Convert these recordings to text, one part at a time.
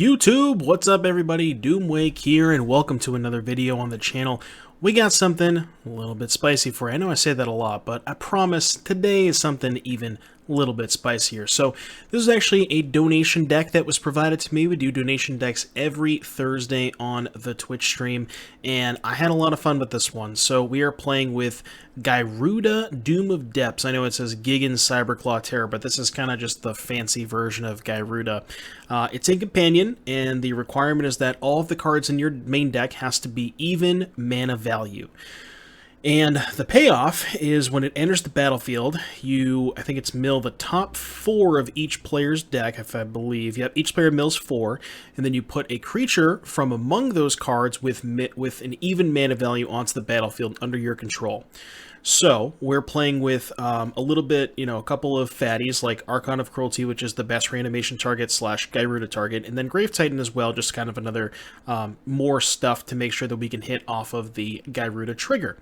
YouTube, what's up everybody? Doomwake here and welcome to another video on the channel. We got something a little bit spicy for you. I know I say that a lot, but I promise today is something even a little bit spicier. So this is actually a donation deck that was provided to me. We do donation decks every Thursday on the Twitch stream, and I had a lot of fun with this one. So we are playing with Gyruda, Doom of Depths. I know it says Gigan Cyberclaw Terror, but this is kind of just the fancy version of Gyruda. It's a companion, and the requirement is that all of the cards in your main deck has to be even mana value. And the payoff is when it enters the battlefield, I think it's mill the top 4 of each player's deck, if I believe. Yep, each player mills 4, and then you put a creature from among those cards with an even mana value onto the battlefield under your control. So, we're playing with a little bit, a couple of fatties, like Archon of Cruelty, which is the best reanimation target / Gyruda target, and then Grave Titan as well, just kind of another more stuff to make sure that we can hit off of the Gyruda trigger.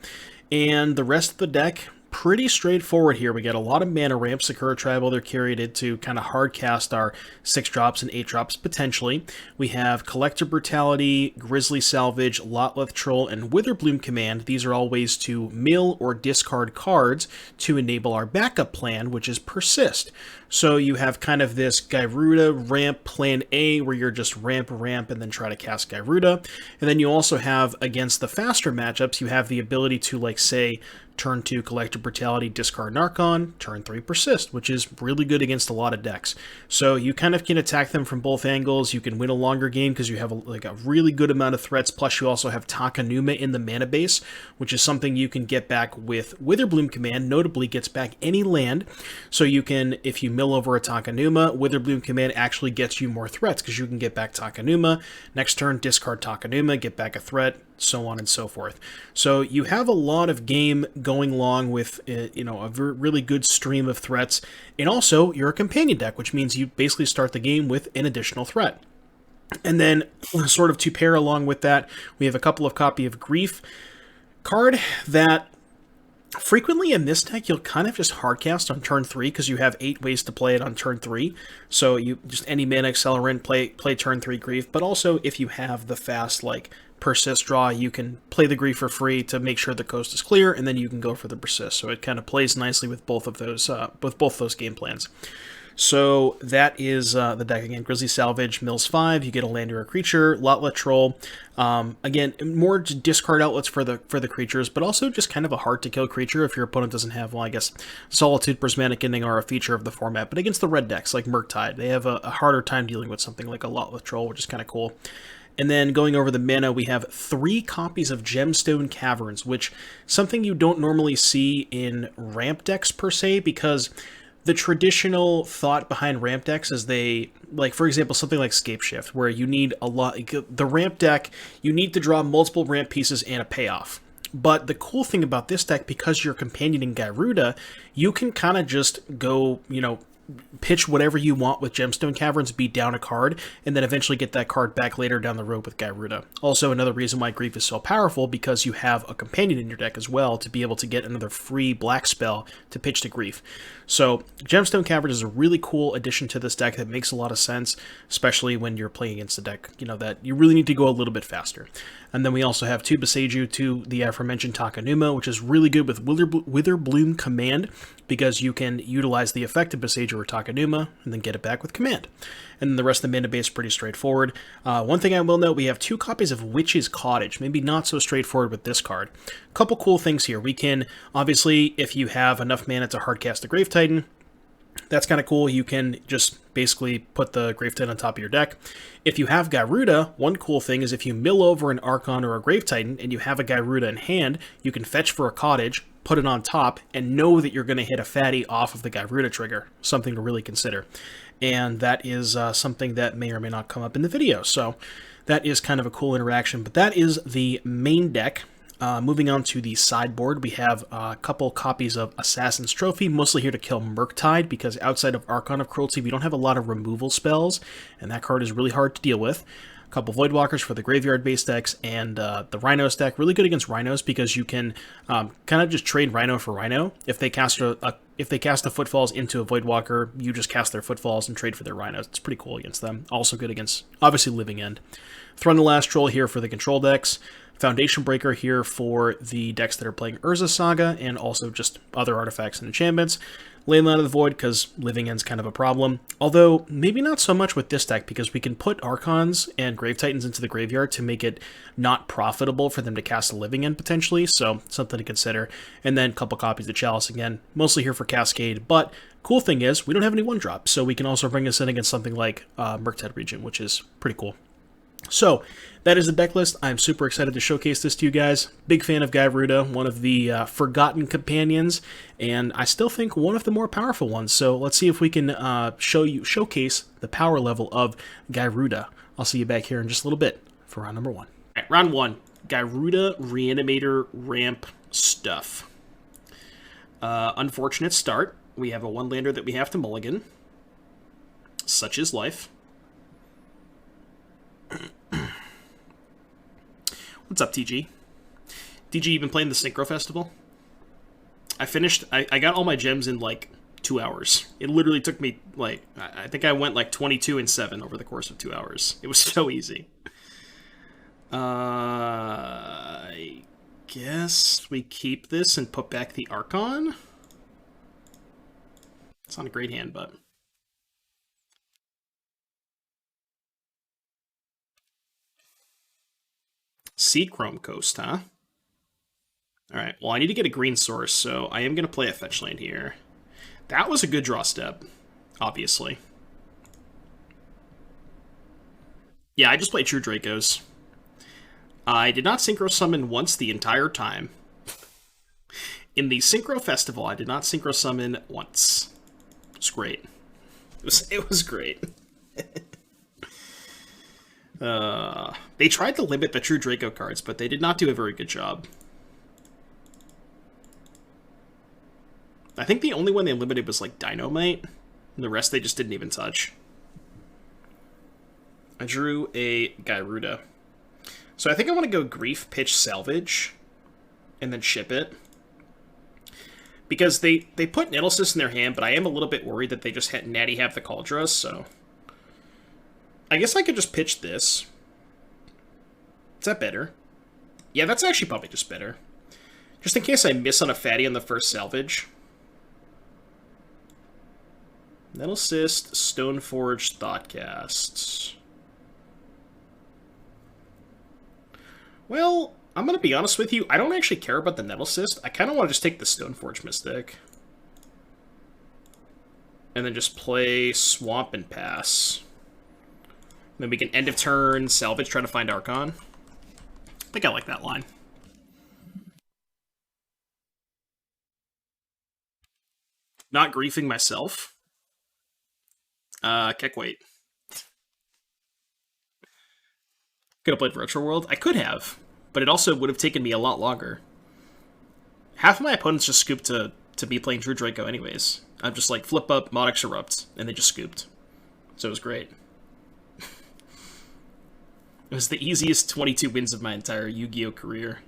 And the rest of the deck, pretty straightforward here. We get a lot of mana ramps. Sakura Tribal, they're carried to kind of hard cast our 6 drops and 8 drops potentially. We have Collector Brutality, Grizzly Salvage, Lotleth Troll, and Witherbloom Command. These are all ways to mill or discard cards to enable our backup plan, which is Persist. So you have kind of this Gyruda ramp plan A, where you're just ramp, and then try to cast Gyruda. And then you also have, against the faster matchups, you have the ability to, like, say, turn 2 Collector Brutality, discard an Archon, turn 3 Persist, which is really good against a lot of decks. So you kind of can attack them from both angles. You can win a longer game because you have a really good amount of threats, plus you also have Takenuma in the mana base, which is something you can get back with Witherbloom Command. Notably gets back any land, so you can, if you mill over a Takenuma, Witherbloom Command actually gets you more threats because you can get back Takenuma. Next turn, discard Takenuma, get back a threat, so on and so forth. So you have a lot of game going along with, a really good stream of threats. And also, you're a companion deck, which means you basically start the game with an additional threat. And then, sort of to pair along with that, we have a couple of Copy of Grief card that frequently in this deck, you'll kind of just hardcast on turn 3 because you have 8 ways to play it on turn 3. So you just any mana accelerant, play turn 3 Grief. But also, if you have the fast, like, Persist draw, you can play the Grief for free to make sure the coast is clear, and then you can go for the Persist. So it kind of plays nicely with both of those game plans. So that is the deck again. Grizzly Salvage, mills 5, you get a land or a creature. Lotleth Troll, again, more discard outlets for the creatures, but also just kind of a hard to kill creature if your opponent doesn't have, well, I guess Solitude, Prismatic Ending are a feature of the format, but against the red decks like Murktide, they have a harder time dealing with something like a Lotleth Troll, which is kind of cool. And then going over the mana, we have 3 copies of Gemstone Caverns, which something you don't normally see in ramp decks per se, because the traditional thought behind ramp decks is for example, something like Scapeshift, where you need a lot, the ramp deck, you need to draw multiple ramp pieces and a payoff. But the cool thing about this deck, because you're companioning Gyruda, you can kind of just go, pitch whatever you want with Gemstone Caverns, beat down a card, and then eventually get that card back later down the road with Gyruda. Also, another reason why Grief is so powerful, because you have a companion in your deck as well to be able to get another free black spell to pitch to Grief. So, Gemstone Caverns is a really cool addition to this deck that makes a lot of sense, especially when you're playing against a deck, that you really need to go a little bit faster. And then we also have 2 Boseiju, 2 the aforementioned Takenuma, which is really good with Witherbloom Command, because you can utilize the effect of Boseiju or Takenuma, and then get it back with Command. And then the rest of the mana base is pretty straightforward. One thing I will note, we have 2 copies of Witch's Cottage, maybe not so straightforward with this card. A couple cool things here. We can, obviously, if you have enough mana to hardcast the Grave Titan, that's kind of cool. You can just basically put the Grave Titan on top of your deck. If you have Gyruda, one cool thing is if you mill over an Archon or a Grave Titan and you have a Gyruda in hand, you can fetch for a Cottage, put it on top, and know that you're going to hit a fatty off of the Gyruda trigger. Something to really consider. And that is something that may or may not come up in the video. So that is kind of a cool interaction. But that is the main deck. Moving on to the sideboard, we have a couple copies of Assassin's Trophy, mostly here to kill Murktide, because outside of Archon of Cruelty, we don't have a lot of removal spells, and that card is really hard to deal with. A couple Voidwalkers for the graveyard-based decks, and the Rhinos deck, really good against Rhinos, because you can kind of just trade Rhino for Rhino. If they cast a if they cast the Footfalls into a Voidwalker, you just cast their Footfalls and trade for their Rhinos. It's pretty cool against them. Also good against, obviously, Living End. Throne the Last Troll here for the control decks. Foundation Breaker here for the decks that are playing Urza Saga, and also just other artifacts and enchantments. Leyline of the Void, because Living End's kind of a problem. Although, maybe not so much with this deck, because we can put Archons and Grave Titans into the graveyard to make it not profitable for them to cast a Living End, potentially, so something to consider. And then a couple copies of Chalice again, mostly here for Cascade, but cool thing is, we don't have any 1-drop, so we can also bring this in against something like Murktide Regent, which is pretty cool. So, that is the deck list. I'm super excited to showcase this to you guys. Big fan of Gyruda, one of the forgotten companions, and I still think one of the more powerful ones. So let's see if we can showcase the power level of Gyruda. I'll see you back here in just a little bit for round number 1. All right, round 1, Gyruda Reanimator ramp stuff. Unfortunate start. We have a 1-lander that we have to mulligan. Such is life. What's up, TG? TG, you been playing the Synchro Festival? I got all my gems in, like, 2 hours. It literally took me, like, I think I went, like, 22 and 7 over the course of 2 hours. It was so easy. I guess we keep this and put back the Archon? It's not a great hand, but... Sea Chrome Coast, huh? Alright, well, I need to get a green source, so I am going to play a fetch land here. That was a good draw step, obviously. Yeah, I just played True Dracos. I did not Synchro Summon once the entire time. In the Synchro Festival, I did not Synchro Summon once. It was great. It was great. They tried to limit the True Draco cards, but they did not do a very good job. I think the only one they limited was, like, Dynamite, and the rest they just didn't even touch. I drew a Gyruda. So I think I want to go Grief, Pitch, Salvage, and then ship it. Because they put Nettlecyst in their hand, but I am a little bit worried that they just had Natty have the Cauldron, so... I guess I could just pitch this. Is that better? Yeah, that's actually probably just better. Just in case I miss on a fatty on the first salvage. Nettlecyst, Stoneforge, Thoughtcast. Well, I'm going to be honest with you. I don't actually care about the Nettlecyst. I kind of want to just take the Stoneforge Mystic. And then just play Swamp and pass. Then we can end of turn, salvage, try to find Archon. I think I like that line. Not griefing myself. Keck wait. Could have played Virtual World? I could have, but it also would have taken me a lot longer. Half of my opponents just scooped to be playing True Draco anyways. I'm just like, flip up, Modex Erupt, and they just scooped. So it was great. It was the easiest 22 wins of my entire Yu-Gi-Oh! Career.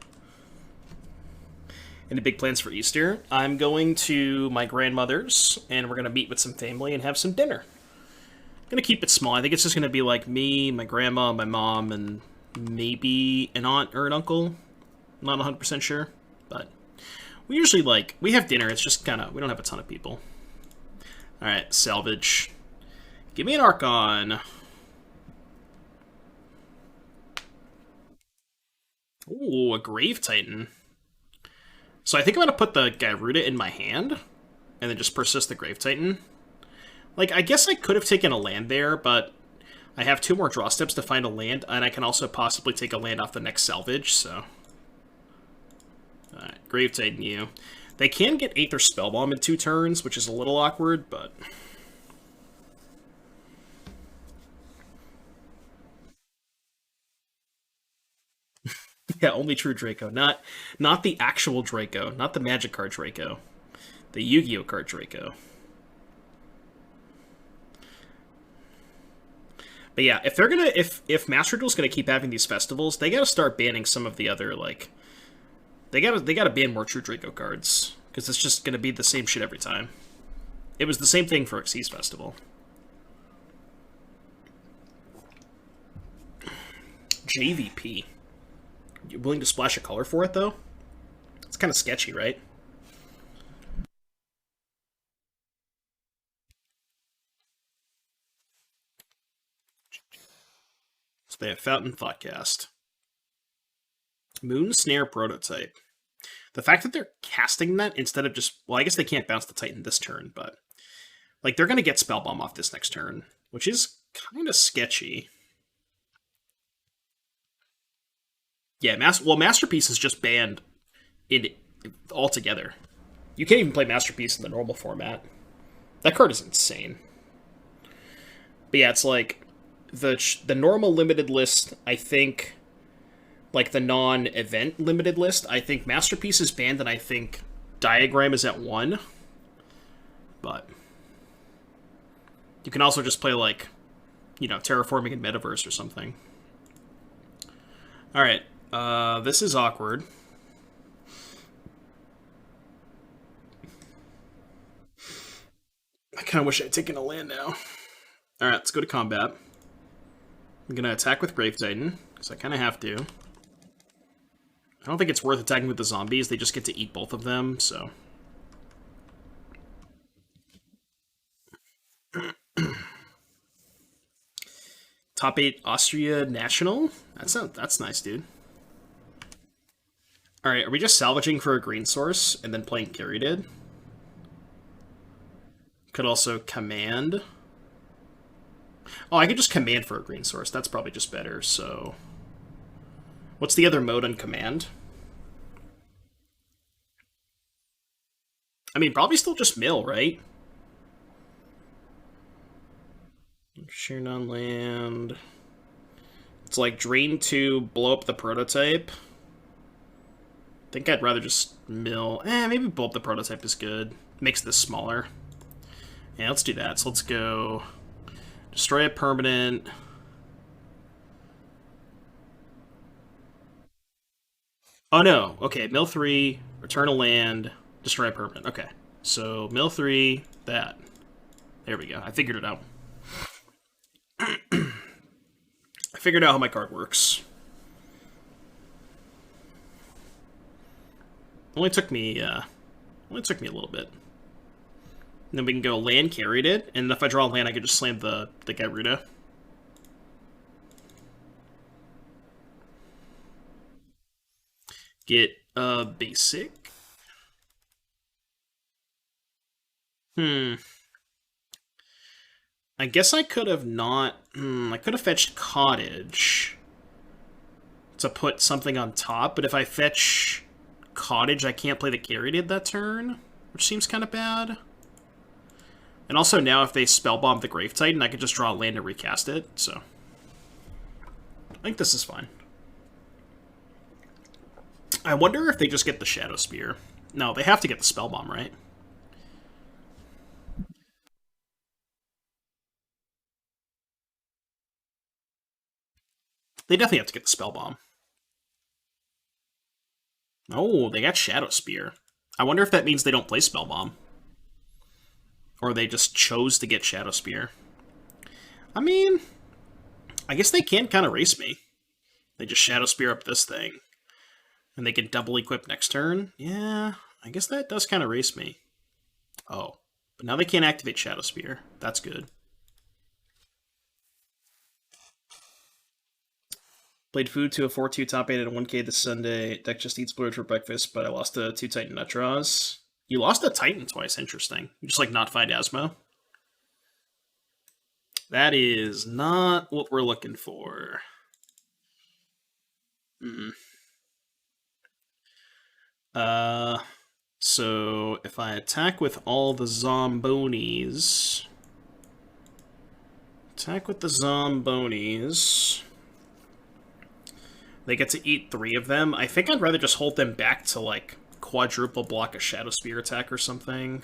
Any big plans for Easter? I'm going to my grandmother's, and we're going to meet with some family and have some dinner. I'm going to keep it small. I think it's just going to be like me, my grandma, my mom, and maybe an aunt or an uncle. I'm not 100% sure, but we usually, like, we have dinner. It's just kind of, we don't have a ton of people. Alright, salvage. Give me an Archon. Ooh, a Grave Titan. So I think I'm going to put the Gyruda in my hand, and then just persist the Grave Titan. Like, I guess I could have taken a land there, but I have 2 more draw steps to find a land, and I can also possibly take a land off the next salvage, so... Alright, Grave Titan you. They can get Aether Spellbomb in 2 turns, which is a little awkward, but... Yeah, only True Draco. Not the actual Draco. Not the Magic card Draco. The Yu-Gi-Oh! Card Draco. But yeah, if they're gonna... If Master Duel's gonna keep having these festivals, they gotta start banning some of the other, like... They gotta ban more True Draco cards. Because it's just going to be the same shit every time. It was the same thing for Xyz Festival. JVP. You willing to splash a color for it, though? It's kind of sketchy, right? So they have Fountain Thoughtcast. Moon Snare Prototype. The fact that they're casting that instead of just... Well, I guess they can't bounce the Titan this turn, but... Like, they're going to get Spellbomb off this next turn, which is kind of sketchy. Yeah, Masterpiece is just banned altogether. You can't even play Masterpiece in the normal format. That card is insane. But yeah, it's like... The normal limited list, I think... Like, the non-event limited list, I think Masterpiece is banned, and I think Diagram is at 1. But... You can also just play, like, you know, Terraforming in Metaverse or something. Alright, this is awkward. I kind of wish I'd taken a land now. Alright, let's go to combat. I'm going to attack with Grave Titan, because I kind of have to. I don't think it's worth attacking with the zombies, they just get to eat both of them, so... Top 8 Austria National? That's nice, dude. Alright, are we just salvaging for a green source and then playing Gyruda? Could also command. Oh, I could just command for a green source. That's probably just better, so... What's the other mode on command? I mean, probably still just mill, right? Sheer non-land. It's like drain 2, blow up the prototype. I think I'd rather just mill. Maybe blow up the prototype is good. Makes this smaller. Yeah, let's do that. So let's go destroy a permanent. Oh no, okay, mill 3, return a land, destroy a permanent. Okay, so mill 3, that. There we go, I figured it out. I figured out how my card works. Only took me a little bit. And then we can go land carried it, and if I draw a land, I can just slam the Gyruda. Get a basic. I guess I could have not... I could have fetched Cottage to put something on top, but if I fetch Cottage, I can't play the Gyruda that turn, which seems kind of bad. And also now, if they Spellbomb the Grave Titan, I could just draw a land and recast it, so... I think this is fine. I wonder if they just get the Shadow Spear. No, they have to get the Spellbomb, right? They definitely have to get the Spellbomb. Oh, they got Shadow Spear. I wonder if that means they don't play Spellbomb. Or they just chose to get Shadow Spear. I mean, I guess they can kind of race me. They just Shadow Spear up this thing. And they can double equip next turn. Yeah, I guess that does kind of race me. Oh, but now they can't activate Shadow Spear. That's good. Played food to a 4-2 top 8 at a 1k this Sunday. Deck just eats splurge for breakfast, but I lost to 2 Titan nut draws. You lost a Titan twice, interesting. You just like not find Asmo. That is not what we're looking for. So if I attack with all the Zombonis... Attack with the Zombonis... They get to eat 3 of them. I think I'd rather just hold them back to, like, quadruple block a Shadow Spear attack or something.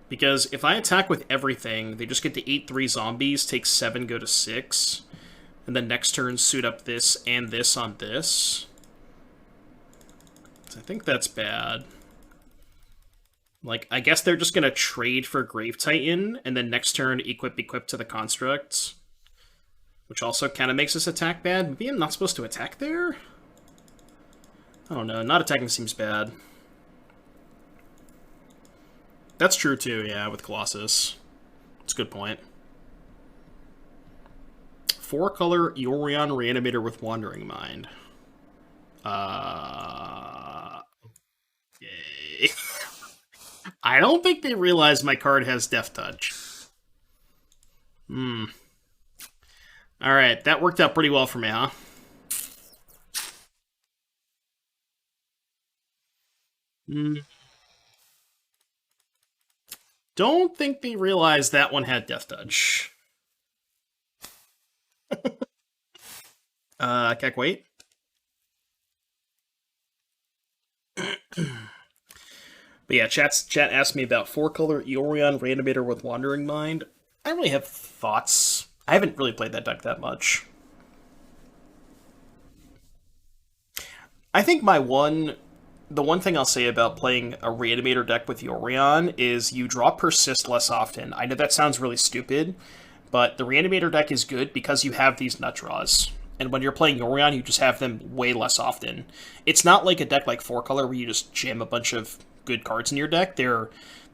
Because if I attack with everything, they just get to eat 3 zombies, take 7, go to 6. And then next turn, suit up this and this on this. So I think that's bad. Like, I guess they're just gonna trade for Grave Titan, and then next turn equip to the construct. Which also kind of makes us attack bad. Maybe I'm not supposed to attack there? I don't know, not attacking seems bad. That's true too, yeah, with Colossus. It's a good point. 4-color Eorion Reanimator with Wandering Mind. Okay. I don't think they realize my card has Death Touch. Alright, that worked out pretty well for me, huh? Don't think they realized that one had Death Touch. Keck, wait. But yeah, chat asked me about 4-color Eorion Reanimator with Wandering Mind. I don't really have thoughts. I haven't really played that deck that much. I think the one thing I'll say about playing a Reanimator deck with Eorion is you draw Persist less often. I know that sounds really stupid, but the Reanimator deck is good because you have these nut draws. And when you're playing Eorion, you just have them way less often. It's not like a deck like 4-color where you just jam a bunch of good cards in your deck. The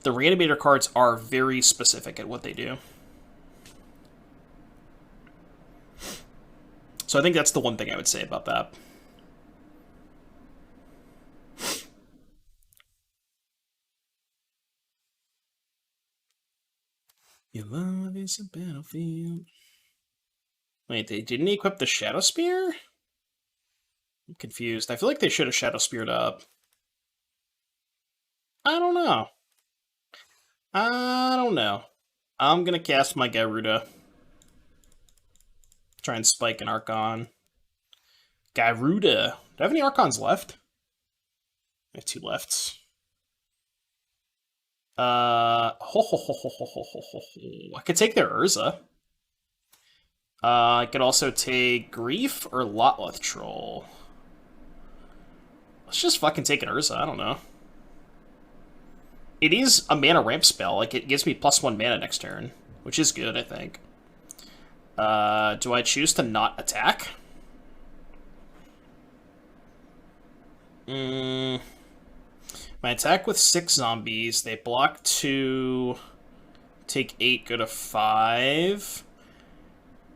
Reanimator cards are very specific at what they do. So I think that's the one thing I would say about that. Your love is a battlefield. Wait, they didn't equip the Shadow Spear? I'm confused. I feel like they should have Shadow Speared up. I don't know. I don't know. I'm gonna cast my Gyruda. Try and spike an Archon. Gyruda. Do I have any Archons left? I have 2 left. I could take their Urza. I could also take Grief or Lotleth Troll. Let's just fucking take an Urza, I don't know. It is a mana ramp spell, like it gives me +1 mana next turn, which is good, I think. Do I choose to not attack? My attack with 6 zombies, they block 2, take 8, go to 5.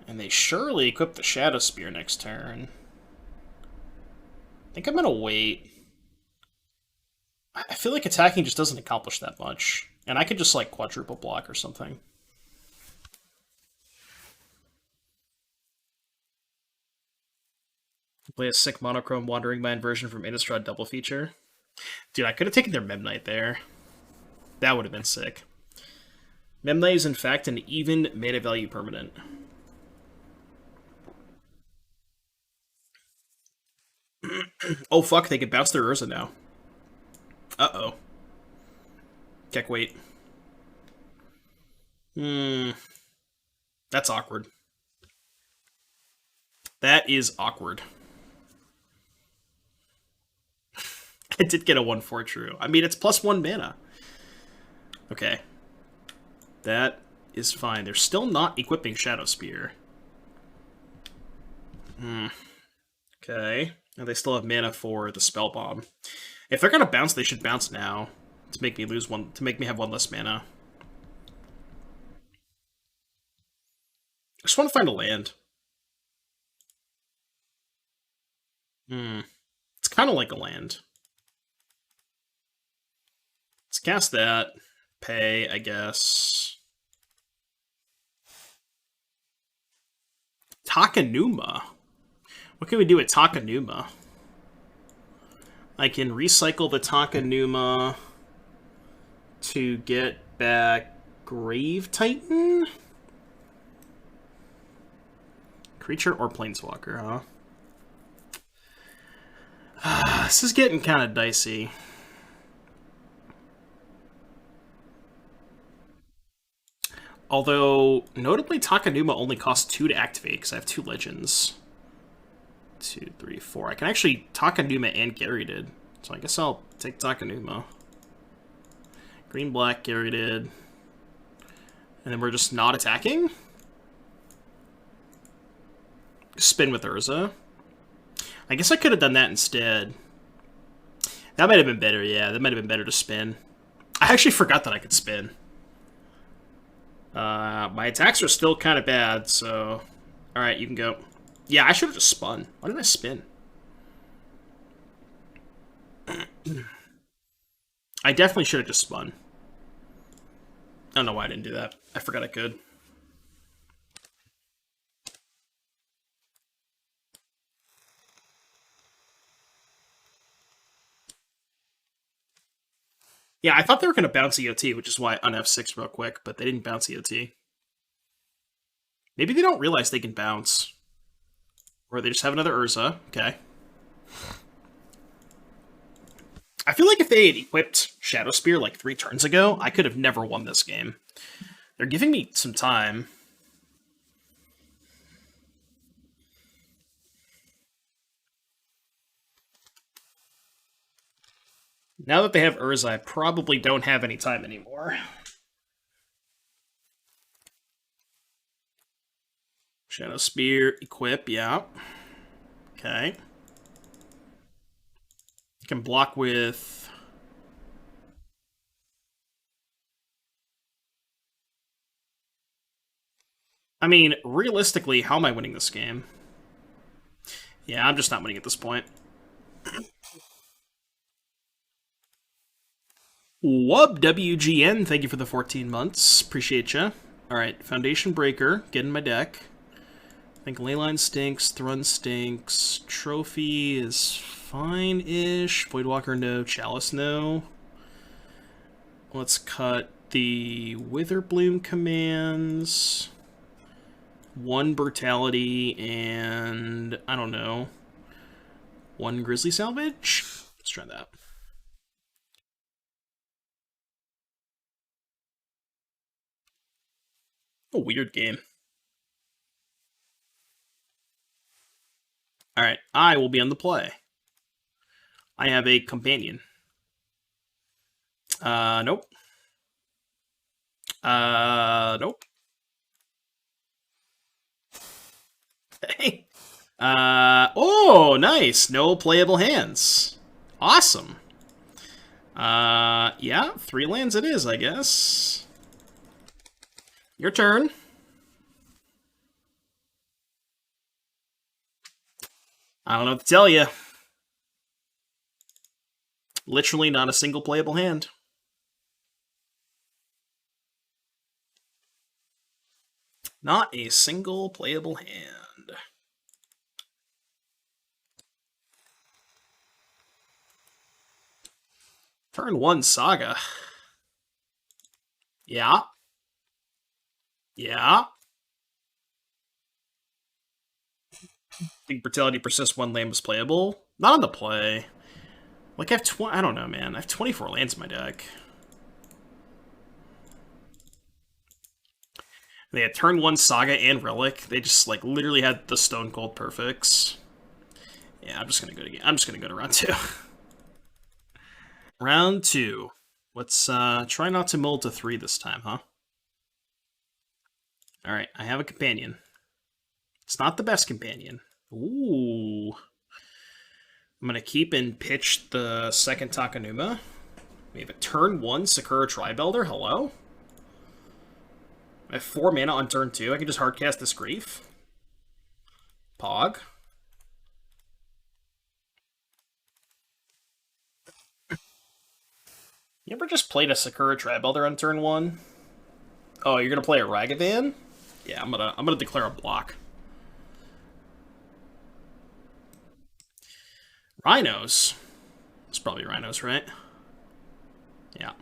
And they surely equip the Shadow Spear next turn. I think I'm gonna wait. I feel like attacking just doesn't accomplish that much. And I could just, like, quadruple block or something. Play a sick monochrome Wandering Mind version from Innistrad double feature. Dude, I could have taken their Memnite there. That would have been sick. Memnite is, in fact, an even mana value permanent. Oh, fuck, they can bounce their Urza now. Uh-oh. Keck, wait. That's awkward. That is awkward. I did get a 1/4 true. I mean, it's +1 mana. Okay. That is fine. They're still not equipping Shadow Spear. Okay. And they still have mana for the Spell Bomb. If they're gonna bounce, they should bounce now. To make me lose one, to make me have 1 less mana. I just want to find a land. It's kind of like a land. Let's cast that. Pay, I guess. Takenuma. What can we do with Takenuma? I can recycle the Takenuma to get back Grave Titan? Creature or Planeswalker, huh? This is getting kind of dicey. Although, notably, Takenuma only costs 2 to activate, because I have 2 legends. 2, 3, 4. I can actually Takenuma and Gary did. So I guess I'll take Takenuma. Green, black, Gary did. And then we're just not attacking? Spin with Urza. I guess I could have done that instead. That might have been better, yeah. That might have been better to spin. I actually forgot that I could spin. My attacks are still kind of bad, so... Alright, you can go. Yeah, I should have just spun. Why didn't I spin? I definitely should have just spun. I don't know why I didn't do that. I forgot I could. Yeah, I thought they were going to bounce EOT, which is why on F6 real quick, but they didn't bounce EOT. Maybe they don't realize they can bounce. Or they just have another Urza. Okay. I feel like if they had equipped Shadow Spear like 3 turns ago, I could have never won this game. They're giving me some time. Now that they have Urza, I probably don't have any time anymore. Shadow Spear, equip, yeah. Okay. You can block with... I mean, realistically, how am I winning this game? Yeah, I'm just not winning at this point. Wub WGN, thank you for the 14 months. Appreciate ya. Alright, Foundation Breaker, get in my deck. I think Leyline stinks, Thrun stinks, Trophy is fine-ish, Voidwalker no, Chalice no. Let's cut the Witherbloom commands. 1 Brutality and, I don't know, 1 Grizzly Salvage? Let's try that. A weird game. Alright, I will be on the play. I have a companion. Nope. Nope. Hey. Oh, nice. No playable hands. Awesome. Yeah, 3 lands it is, I guess. Your turn. I don't know what to tell you. Literally not a single playable hand. Not a single playable hand. Turn 1 Saga. Yeah. Yeah. Think Brutality Persist 1 land was playable. Not on the play. Like, I have I don't know, man. I have 24 lands in my deck. They had turn 1 Saga and Relic. They just, like, literally had the Stone Cold Perfects. Yeah, I'm just gonna go to round 2. Round 2. Let's try not to mull to 3 this time, huh? Alright, I have a companion. It's not the best companion. Ooh. I'm gonna keep and pitch the second Takanuma. We have a turn 1 Sakura Tribelder. Hello? I have 4 mana on turn 2. I can just hardcast this Grief. Pog. You ever just played a Sakura Tribelder on turn 1? Oh, you're gonna play a Ragavan? Yeah, I'm gonna declare a block. Rhinos. It's probably Rhinos, right? Yeah.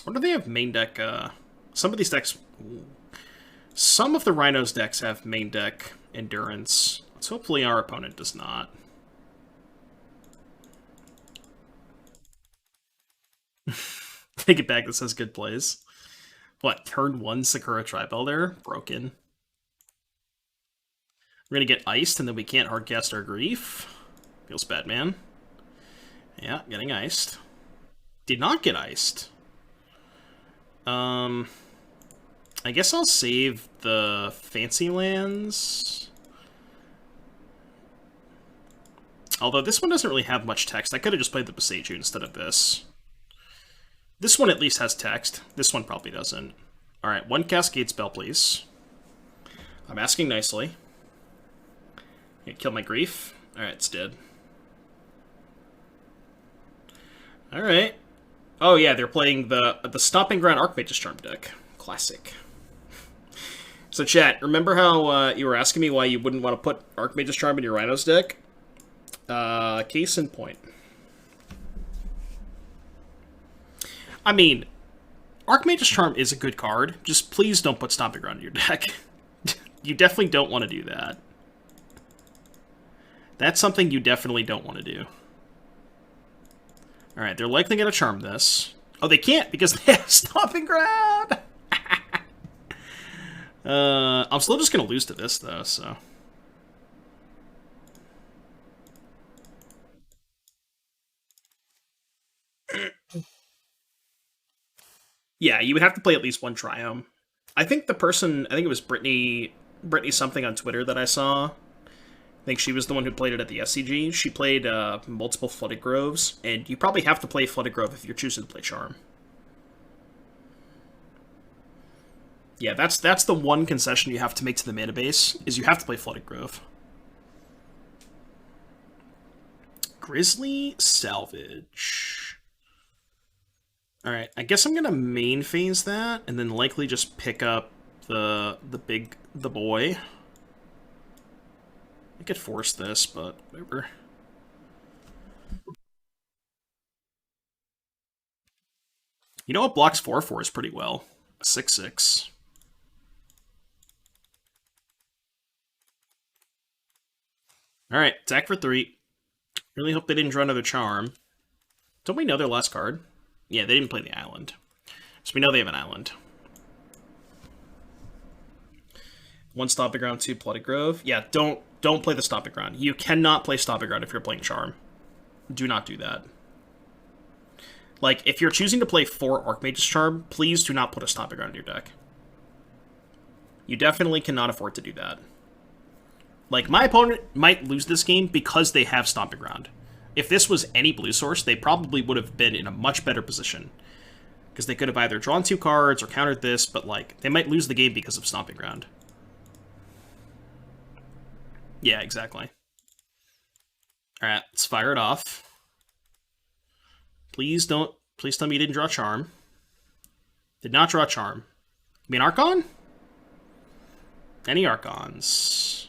What do they have main deck? Some of these decks... Some of the Rhinos decks have main deck endurance. Let's hopefully our opponent does not. Take it back, this has good plays. What, turn 1 Sakura Tribelder? Broken. We're gonna get iced and then we can't hardcast our Grief. Feels bad, man. Yeah, getting iced. Did not get iced. I guess I'll save the fancy lands. Although this one doesn't really have much text. I could have just played the Boseiju instead of this. This one at least has text. This one probably doesn't. Alright, 1 Cascade spell, please. I'm asking nicely. Kill my grief. Alright, it's dead. Alright. Oh yeah, they're playing the Stomping Ground Archmage's Charm deck. Classic. So chat, remember how you were asking me why you wouldn't want to put Archmage's Charm in your Rhinos deck? Case in point. I mean, Archmage's Charm is a good card. Just please don't put Stomping Ground in your deck. You definitely don't want to do that. That's something you definitely don't want to do. Alright, they're likely going to charm this. Oh, they can't because they have Stomping Ground! I'm still just going to lose to this, though, so... Yeah, you would have to play at least one Triome. I think the person, I think it was Brittany something on Twitter that I saw. I think she was the one who played it at the SCG. She played multiple Flooded Groves, and you probably have to play Flooded Grove if you're choosing to play Charm. Yeah, that's the one concession you have to make to the mana base, is you have to play Flooded Grove. Grizzly Salvage. Alright, I guess I'm gonna main phase that, and then likely just pick up the boy. I could force this, but whatever. You know what blocks 4/4 is pretty well? 6/6. Alright, attack for 3. Really hope they didn't draw another Charm. Don't we know their last card? Yeah, they didn't play the island. So we know they have an island. 1 Stomping Ground, 2 Flooded Grove. Yeah, don't play the Stomping Ground. You cannot play Stomping Ground if you're playing Charm. Do not do that. Like, if you're choosing to play 4 Archmage's Charm, please do not put a Stomping Ground in your deck. You definitely cannot afford to do that. Like, my opponent might lose this game because they have Stomping Ground. If this was any blue source, they probably would have been in a much better position. Because they could have either drawn 2 cards or countered this, but, like, they might lose the game because of Stomping Ground. Yeah, exactly. Alright, let's fire it off. Please tell me you didn't draw Charm. Did not draw Charm. You mean Archon? Any Archons?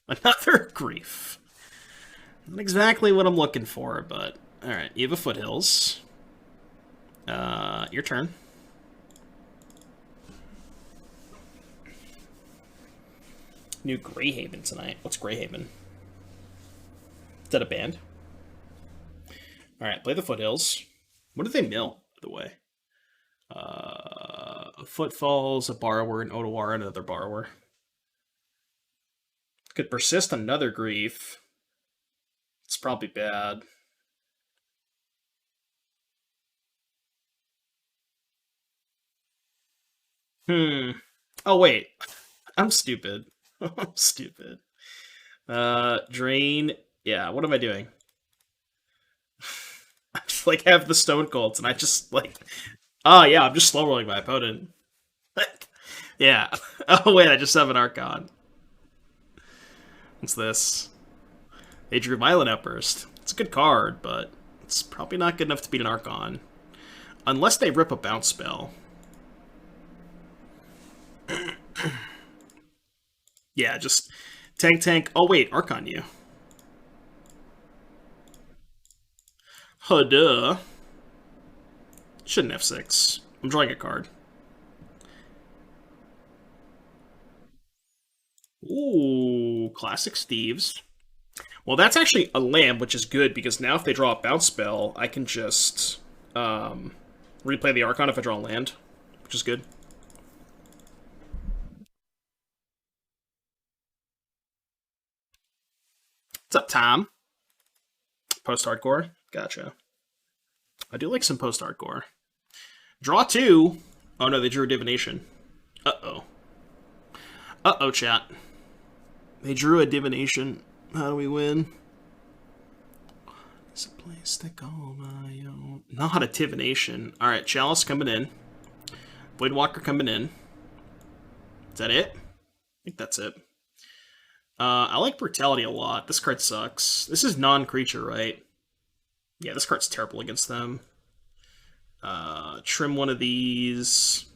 Another Grief. Not exactly what I'm looking for, but... Alright, you have a Foothills. Your turn. New Greyhaven tonight. What's Greyhaven? Is that a band? Alright, play the Foothills. What do they mill, by the way? Footfalls, a Borrower, an Otawara, another Borrower. Could Persist, another Grief. It's probably bad. Oh, wait. I'm stupid. I'm stupid. Drain. Yeah, what am I doing? I just, like, have the Stone Colds, and I just, like... Oh, yeah, I'm just slow rolling my opponent. Yeah. Oh, wait, I just have an Archon. What's this? They drew Violent Outburst. It's a good card, but it's probably not good enough to beat an Archon. Unless they rip a bounce spell. Yeah, just tank. Oh, wait, Archon you. Duh. Shouldn't F6. I'm drawing a card. Ooh, classic Steves. Well, that's actually a lamb, which is good, because now if they draw a bounce spell, I can just replay the Archon if I draw a land, which is good. What's up, Tom? Post-hardcore? Gotcha. I do like some post-hardcore. Draw 2. Oh no, they drew a divination. Uh-oh. Uh-oh, chat. They drew a divination. How do we win? It's a place to call my own. Not a divination. Alright, Chalice coming in. Voidwalker coming in. Is that it? I think that's it. I like Brutality a lot. This card sucks. This is non-creature, right? Yeah, this card's terrible against them. Trim one of these.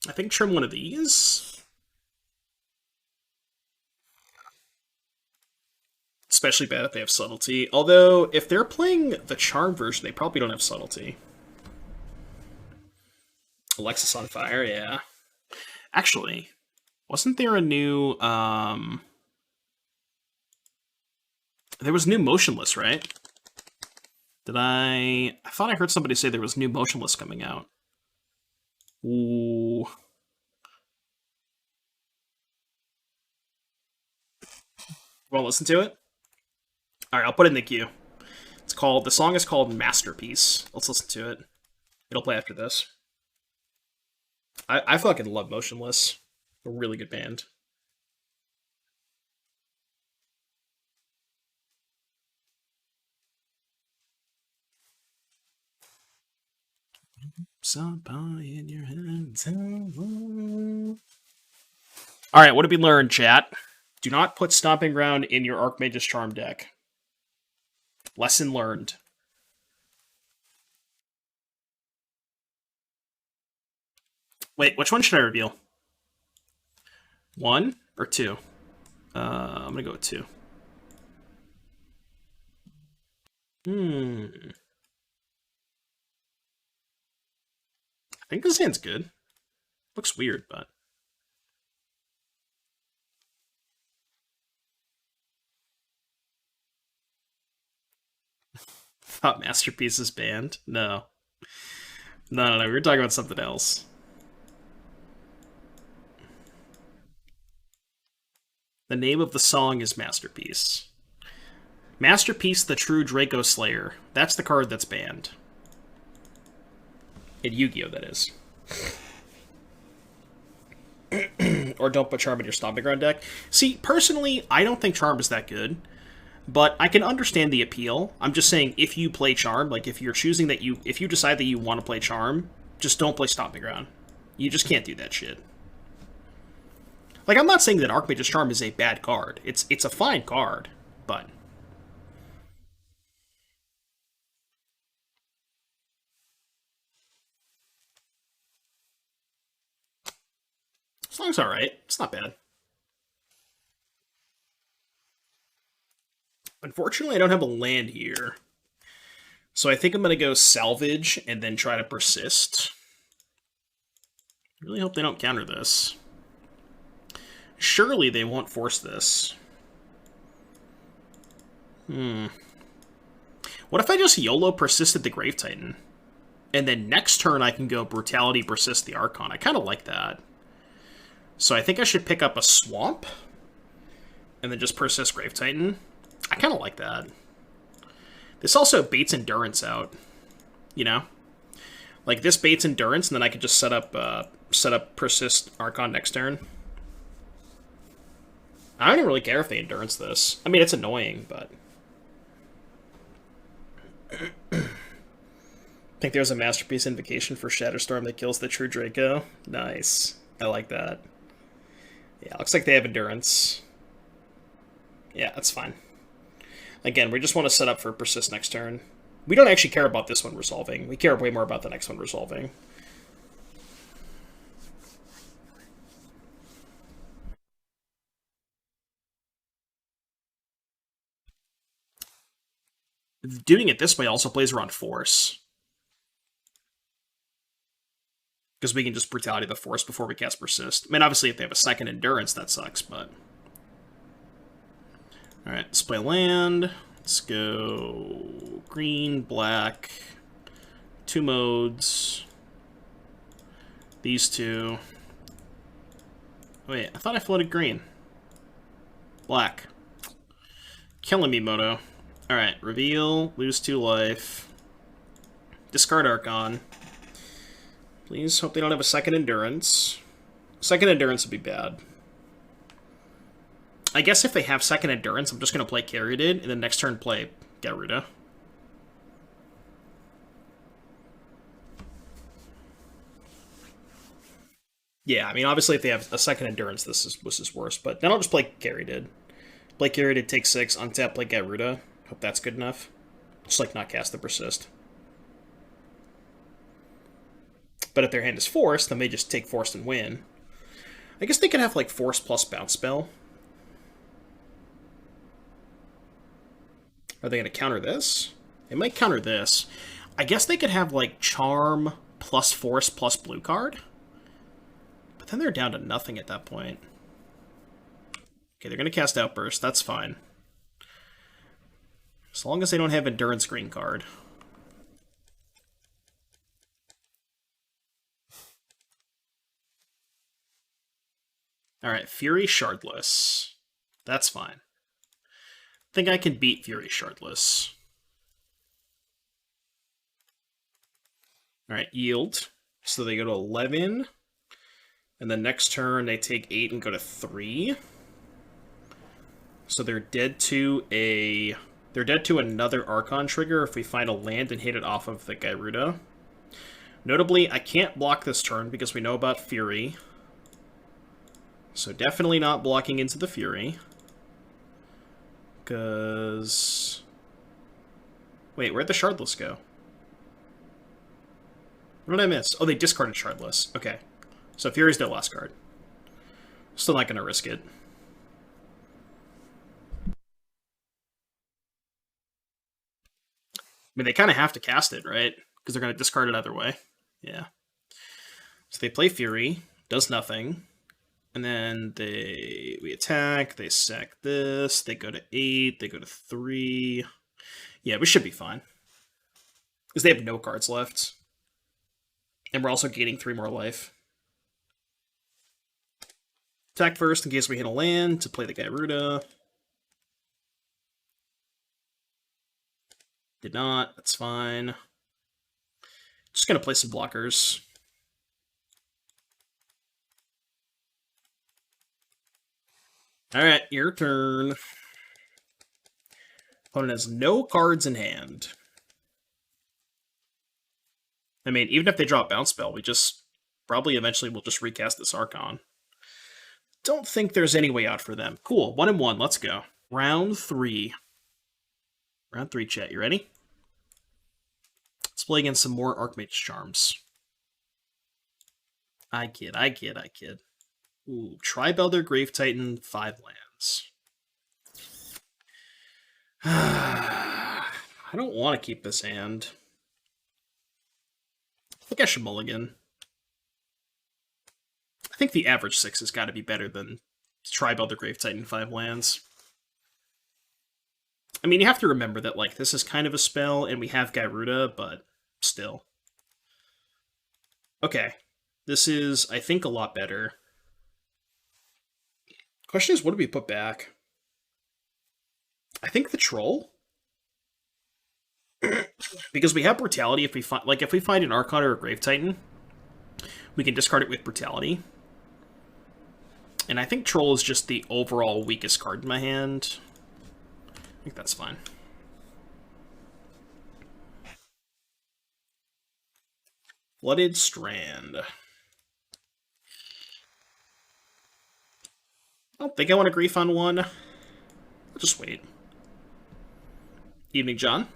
I think trim one of these. Especially bad if they have Subtlety. Although, if they're playing the Charm version, they probably don't have Subtlety. Alexis on Fire, yeah. Actually, wasn't there a new, there was new Motionless, right? I thought I heard somebody say there was new Motionless coming out. Ooh. Want to listen to it? Alright, I'll put it in the queue. The song is called Masterpiece. Let's listen to it. It'll play after this. I fucking love Motionless. A really good band. Some pie in your hands. Alright, what did we learn, chat? Do not put Stomping Ground in your Archmage's Charm deck. Lesson learned. Wait, which one should I reveal? 1 or 2? I'm gonna go with 2. I think this hand's good. Looks weird, but... Thought Masterpiece is banned? No. No, we were talking about something else. The name of the song is Masterpiece. Masterpiece, the True Draco Slayer. That's the card that's banned. In Yu-Gi-Oh, that is. Or don't put Charm in your Stomping Ground deck. See, personally, I don't think Charm is that good. But I can understand the appeal. I'm just saying, if you play Charm, like if you're choosing that if you decide that you want to play Charm, just don't play Stomping Ground. You just can't do that shit. Like, I'm not saying that Archmage's Charm is a bad card. It's a fine card, but... This song's alright. It's not bad. Unfortunately, I don't have a land here. So I think I'm going to go Salvage and then try to Persist. Really hope they don't counter this. Surely they won't force this. What if I just YOLO Persisted the Grave Titan? And then next turn I can go Brutality Persist the Archon. I kind of like that. So I think I should pick up a Swamp. And then just Persist Grave Titan. I kind of like that. This also baits Endurance out. You know? Like, this baits Endurance, and then I could just set up Persist Archon next turn. I don't really care if they Endurance this. I mean, it's annoying, but... Think there's a Masterpiece Invocation for Shatterstorm that kills the True Draco? Nice. I like that. Yeah, looks like they have Endurance. Yeah, that's fine. Again, we just want to set up for Persist next turn. We don't actually care about this one resolving. We care way more about the next one resolving. Doing it this way also plays around Force. Because we can just Brutality the Force before we cast Persist. I mean, obviously, if they have a second Endurance, that sucks, but... Alright, let's play land. Let's go green, black, 2 modes, these 2. Wait, I thought I floated green. Black. Killing me, Moto. Alright, reveal, lose 2 life. Discard Archon. Please hope they don't have a second Endurance. Second Endurance would be bad. I guess if they have second Endurance, I'm just going to play Gyruda, and then next turn play Gyruda. Yeah, I mean, obviously if they have a second Endurance, this is worse, but then I'll just play Gyruda. Play Gyruda, take 6, untap, play Gyruda. Hope that's good enough. Just like not cast the Persist. But if their hand is Forced, then they just take Forced and win. I guess they could have like Force plus Bounce Spell. Are they going to counter this? They might counter this. I guess they could have like Charm plus Force plus blue card. But then they're down to nothing at that point. Okay, they're going to cast Outburst. That's fine. As long as they don't have Endurance green card. Alright, Fury Shardless. That's fine. I think I can beat Fury Shardless. Alright, Yield. So they go to 11. And the next turn they take 8 and go to 3. So they're dead to a... They're dead to another Archon trigger if we find a land and hit it off of the Gyruda. Notably, I can't block this turn because we know about Fury. So definitely not blocking into the Fury. Because... Wait, where'd the Shardless go? What did I miss? Oh, they discarded Shardless. Okay. So Fury's their last card. Still not going to risk it. I mean, they kind of have to cast it, right? Because they're going to discard it either way. Yeah. So they play Fury. Does nothing. And then we attack, they sack this, they go to 8, they go to 3. Yeah, we should be fine. Because they have no cards left. And we're also gaining 3 more life. Attack first in case we hit a land to play the Gyruda. Did not, that's fine. Just gonna play some blockers. Alright, your turn. Opponent has no cards in hand. I mean, even if they draw a bounce spell, we just probably eventually will just recast this Archon. Don't think there's any way out for them. Cool, 1-1, let's go. Round 3. Round 3, chat, you ready? Let's play against some more Archmage Charms. I kid. Ooh, Tribelder, Grave Titan, 5 lands. I don't want to keep this hand. I think I should mulligan. I think the average 6 has got to be better than Tribelder, Grave Titan, 5 lands. I mean, you have to remember that, like, this is kind of a spell, and we have Gyruda, but still. Okay. This is, I think, a lot better. Question is, what do we put back? I think the Troll. Because we have Brutality. If we find an Archon or a Grave Titan, we can discard it with Brutality. And I think Troll is just the overall weakest card in my hand. I think that's fine. Flooded Strand. I don't think I want to grief on one. I'll just wait. Evening, John.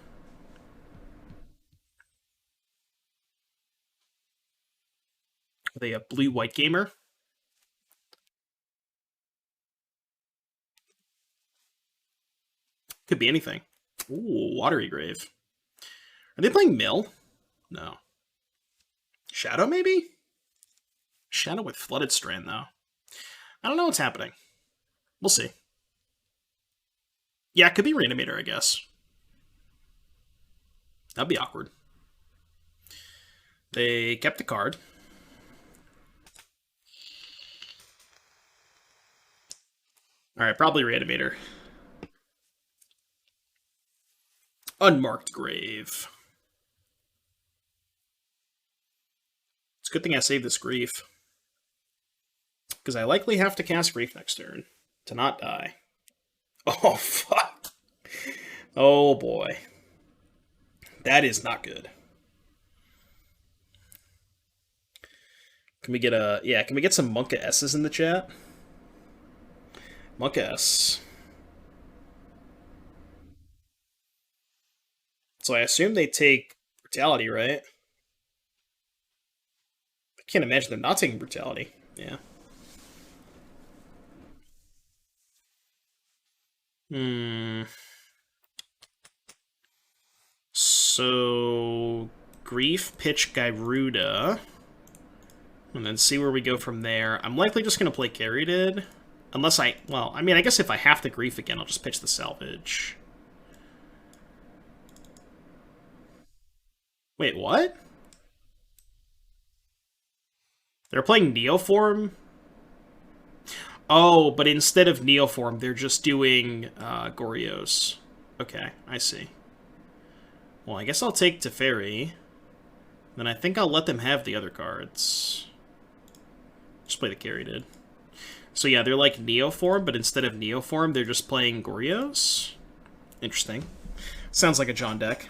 Are they a blue-white gamer? Could be anything. Ooh, Watery Grave. Are they playing Mill? No. Shadow, maybe? Shadow with Flooded Strand, though. I don't know what's happening. We'll see. Yeah, it could be Reanimator, I guess. That'd be awkward. They kept the card. Alright, probably Reanimator. Unmarked Grave. It's a good thing I saved this Grief. Because I likely have to cast Grief next turn to not die. Oh, fuck. Oh, boy. That is not good. Can we get a... Yeah, can we get some Monka S's in the chat? Monka S. So I assume they take Brutality, right? I can't imagine them not taking Brutality. Yeah. So... Grief, pitch Gyruda. And then see where we go from there. I'm likely just going to play Caryatid. Unless I... Well, I mean, I guess if I have to Grief again, I'll just pitch the Salvage. Wait, what? They're playing Neoform? Oh, but instead of Neoform, they're just doing Goryo's. Okay, I see. Well, I guess I'll take Teferi. Then I think I'll let them have the other cards. Just play the Caryatid. So yeah, they're like Neoform, but instead of Neoform, they're just playing Goryo's. Interesting. Sounds like a John deck.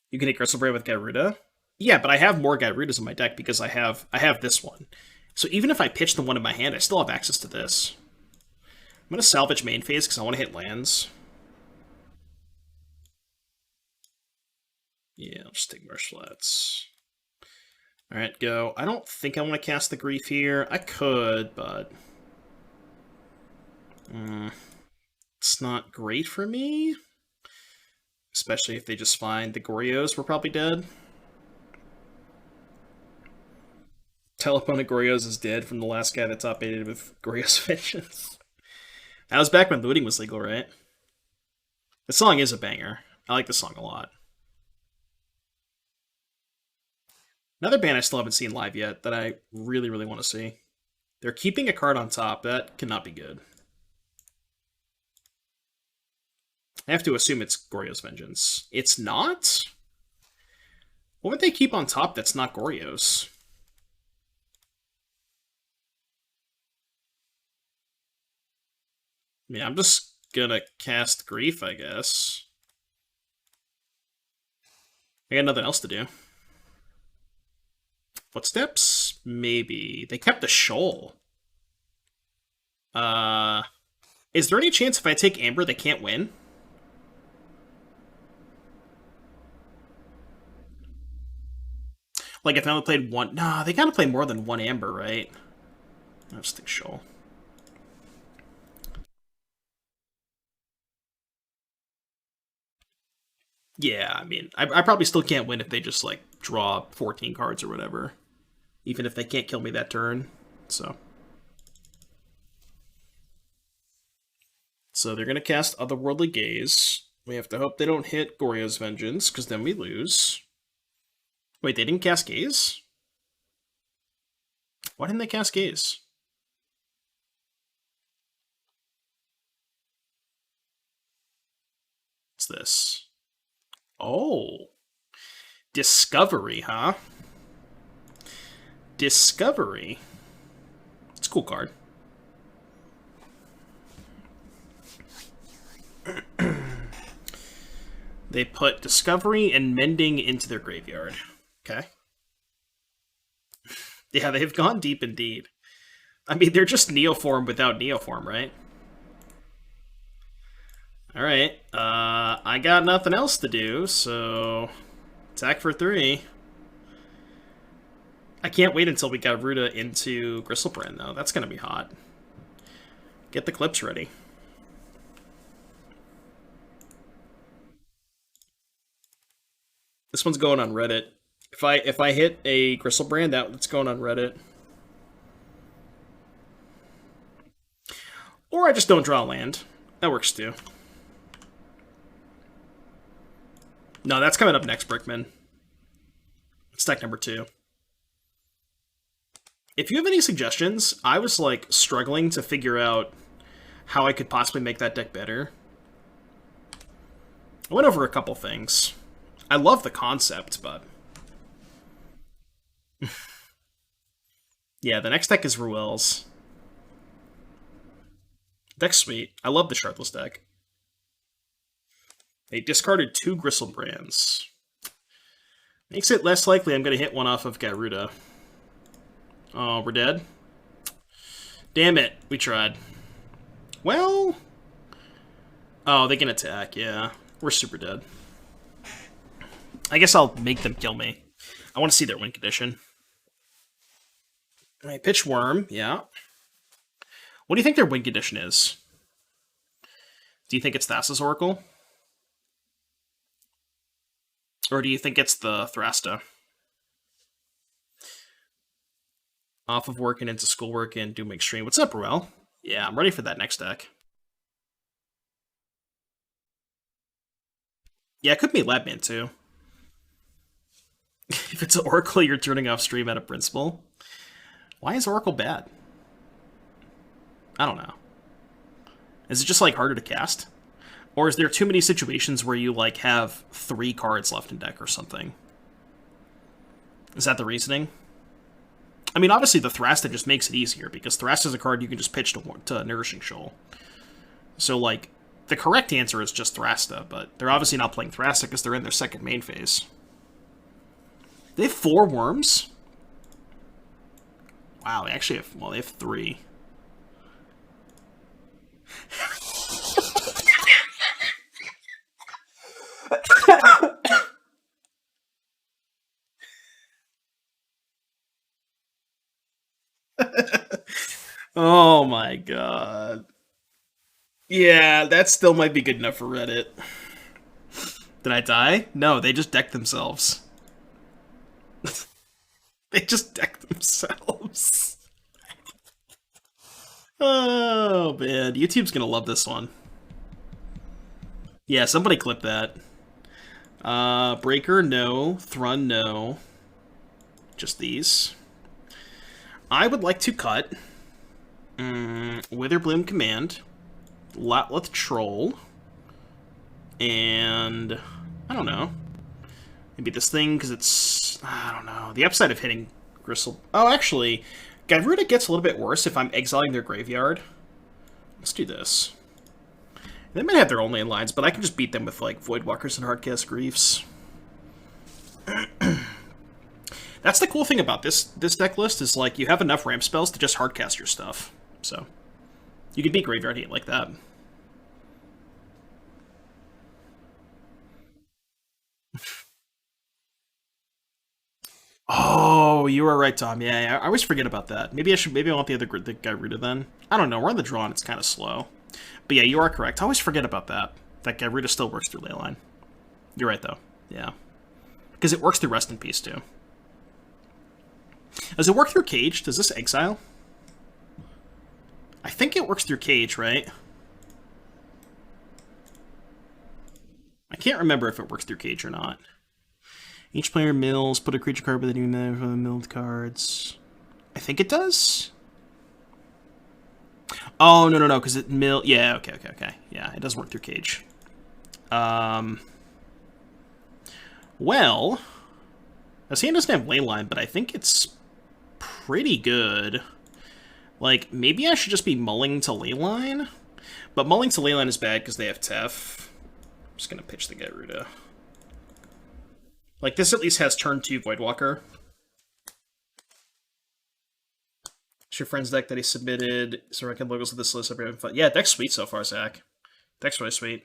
You can hit Gristlebrand with Gyruda? Yeah, but I have more Gyrudas in my deck because I have this one. So even if I pitch the one in my hand, I still have access to this. I'm going to salvage main phase because I want to hit lands. Yeah, I'll just take Marshlands. Alright, go. I don't think I want to cast the Grief here. I could, but... it's not great for me. Especially if they just find the Goryo's were probably dead. Tell opponent Goryo's is dead from the last guy that top 8'd with Goryo's Vengeance. That was back when looting was legal, right? The song is a banger. I like the song a lot. Another band I still haven't seen live yet that I really, really want to see. They're keeping a card on top. That cannot be good. I have to assume it's Goryo's Vengeance. It's not? What would they keep on top that's not Goryo's? Yeah, I'm just gonna cast Grief, I guess. I got nothing else to do. Footsteps? Maybe. They kept the Shoal. Is there any chance if I take Amber they can't win? Like, if I only played one... Nah, they gotta play more than one Amber, right? I'll just take Shoal. Yeah, I mean, I probably still can't win if they just, like, draw 14 cards or whatever. Even if they can't kill me that turn, so... So they're gonna cast Otherworldly Gaze. We have to hope they don't hit Goryo's Vengeance, because then we lose. Wait, they didn't cast Gaze? Why didn't they cast Gaze? What's this? Oh. Discovery, huh? Discovery. It's a cool card. They put Discovery and Mending into their graveyard. Okay. Yeah, they've gone deep indeed. I mean, they're just Neoform without Neoform, right? Alright, I got nothing else to do, so... Attack for 3. I can't wait until we got Gyruda into Gristlebrand, though. That's gonna be hot. Get the clips ready. This one's going on Reddit. If I hit a Gristlebrand, that's going on Reddit. Or I just don't draw land. That works too. No, that's coming up next, Brickman. It's deck number 2. If you have any suggestions, I was like struggling to figure out how I could possibly make that deck better. I went over a couple things. I love the concept, but yeah, the next deck is Ruel's. Deck's sweet. I love the Shardless deck. They discarded 2 Gristlebrands. Makes it less likely I'm going to hit one off of Gyruda. Oh, we're dead? Damn it, we tried. Well... Oh, they can attack, yeah. We're super dead. I guess I'll make them kill me. I want to see their win condition. Alright, pitch Worm, yeah. What do you think their win condition is? Do you think it's Thassa's Oracle? Or do you think it's the Thrasta? Off of work and into schoolwork and Doom Extreme. What's up, Ruel? Yeah, I'm ready for that next deck. Yeah, it could be Labman too. If it's Oracle, you're turning off stream out of principle. Why is Oracle bad? I don't know. Is it just like harder to cast? Or is there too many situations where you like have 3 cards left in deck or something? Is that the reasoning? I mean, obviously the Thrasta just makes it easier, because Thrasta is a card you can just pitch to Nourishing Shoal. So, like, the correct answer is just Thrasta, but they're obviously not playing Thrasta because they're in their second main phase. They have 4 worms? Wow, they actually have, well, they have 3. Oh my god. Yeah, that still might be good enough for Reddit. Did I die? No, they just decked themselves. They just decked themselves. Oh man, YouTube's gonna love this one. Yeah, somebody clip that. Breaker, no. Thrun, no. Just these. I would like to cut Witherbloom Command, Latleth Troll, and I don't know. Maybe this thing, because it's, I don't know. The upside of hitting Gristle... Oh, actually, Gyruda gets a little bit worse if I'm exiling their graveyard. Let's do this. They might have their own lane lines, but I can just beat them with, like, Voidwalkers and Hardcast Griefs. That's the cool thing about this deck list, is, like, you have enough ramp spells to just hardcast your stuff. So, you can beat Graveyard Hate like that. Oh, you were right, Tom. Yeah, I always forget about that. Maybe I want the Gyruda then. I don't know. We're on the draw and it's kind of slow. But yeah, you are correct. I always forget about that. That Gyruda still works through Leyline. You're right, though. Yeah. Because it works through Rest in Peace, too. Does it work through Cage? Does this exile? I think it works through Cage, right? I can't remember if it works through Cage or not. Each player mills, put a creature card with a new mana from the milled cards. I think it does? Oh, no, because it mill... Yeah, okay. Yeah, it does work through Cage. Well... His hand doesn't have Leyline, but I think it's pretty good. Like, maybe I should just be mulling to Leyline? But mulling to Leyline is bad because they have Tef. I'm just going to pitch the Gyruda. Like, this at least has turn 2 Voidwalker. It's your friend's deck that he submitted. So I can logos of this list. I've having fun. Yeah, deck's sweet so far, Zach. Deck's really sweet.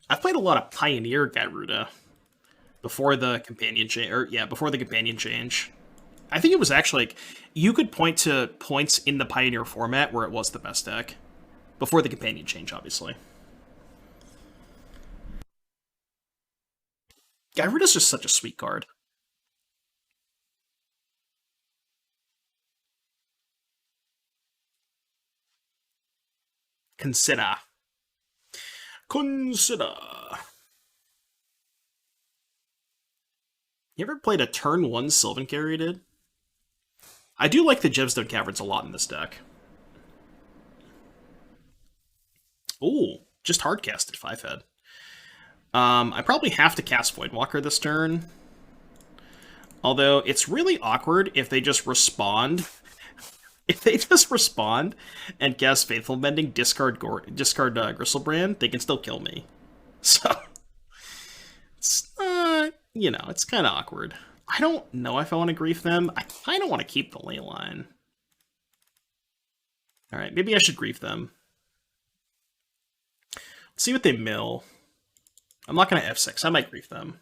I've played a lot of Pioneer Gyruda before the companion change. Or, yeah, before the companion change. I think it was actually, like, you could point to points in the Pioneer format where it was the best deck. Before the companion change, obviously. Gyruda's just such a sweet card. Consider. You ever played a turn 1 Sylvan Caryatid? I do like the Gemstone Caverns a lot in this deck. Ooh. just hard casted 5-head. I probably have to cast Voidwalker this turn. Although, it's really awkward if they just respond. If they just respond and cast Faithful Mending, discard Gristlebrand, they can still kill me. So, it's, you know, it's kind of awkward. I don't know if I want to grief them. I kind of want to keep the Leyline. Alright, maybe I should grief them. Let's see what they mill. I'm not going to F6. I might grief them.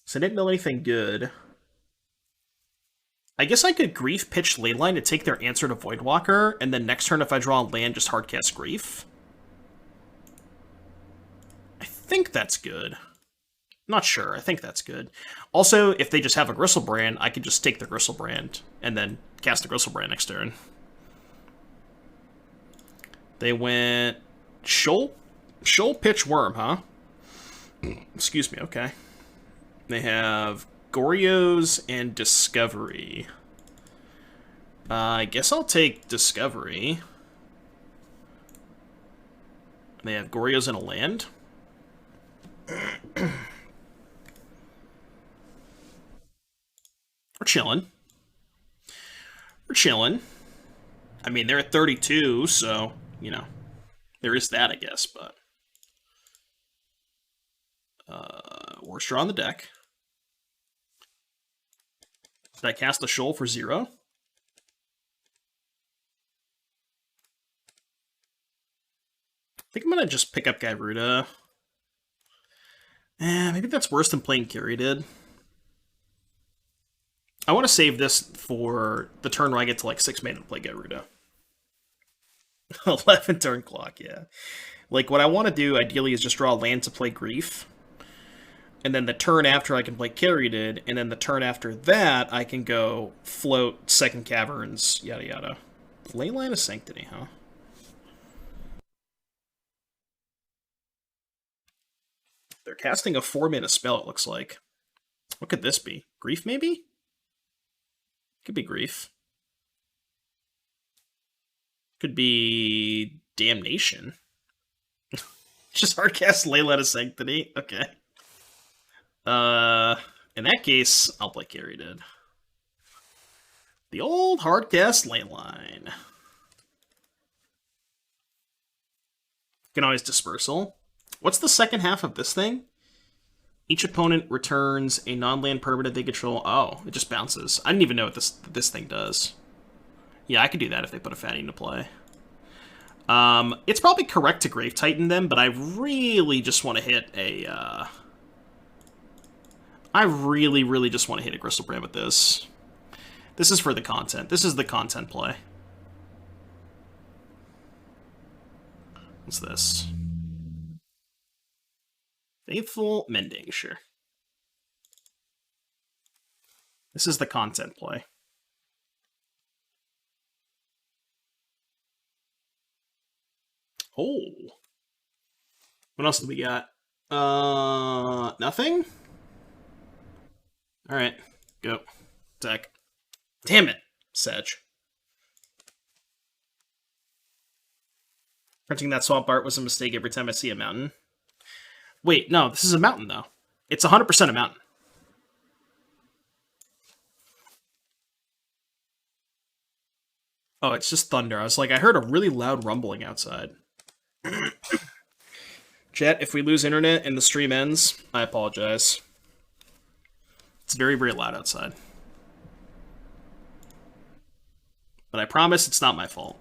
So I didn't mill anything good. I guess I could grief pitch Leyline to take their answer to Voidwalker, and then next turn if I draw a land, just hardcast grief. I think that's good. Not sure. I think that's good. Also, if they just have a Gristlebrand, I could just take the Gristlebrand and then cast a Gristlebrand next turn. They went Shoal Pitch Worm, huh? Excuse me, okay. They have Goryo's and Discovery. I guess I'll take Discovery. They have Goryo's and a land. We're chilling. We're chilling. I mean, they're at 32, so, you know, there is that, I guess, but... Worcester on the deck. Did I cast a Shoal for 0? I think I'm going to just pick up Gyruda. Maybe that's worse than playing Kyriadid. I want to save this for the turn where I get to like 6 mana to play Gyruda. 11 turn clock, yeah. Like, what I want to do, ideally, is just draw a land to play Grief. And then the turn after I can play Kyriadid, and then the turn after that I can go float, Second Caverns, yada yada. Leyline of Sanctity, huh? They're casting a 4-mana spell, it looks like. What could this be? Grief, maybe? Could be Grief. Could be Damnation. Just hardcast Leyline of Sanctity. Okay. In that case, I'll play Kyriadid. The old hardcast Leyline. Can always Dispersal. What's the second half of this thing? Each opponent returns a non-land permanent they control. Oh, it just bounces. I didn't even know what this thing does. Yeah, I could do that if they put a fatty into play. It's probably correct to Grave Titan them, but I really just want to hit a... I really just want to hit a Gristlebrand with this. This is for the content. This is the content play. What's this? Faithful Mending, sure. This is the content play. Oh. What else do we got? Nothing? Alright, go. Attack. Damn it, Sedge. Printing that swamp art was a mistake every time I see a mountain. Wait, no, this is a mountain, though. It's 100% a mountain. Oh, it's just thunder. I was like, I heard a really loud rumbling outside. Chat, if we lose internet and the stream ends, I apologize. It's very loud outside. But I promise it's not my fault.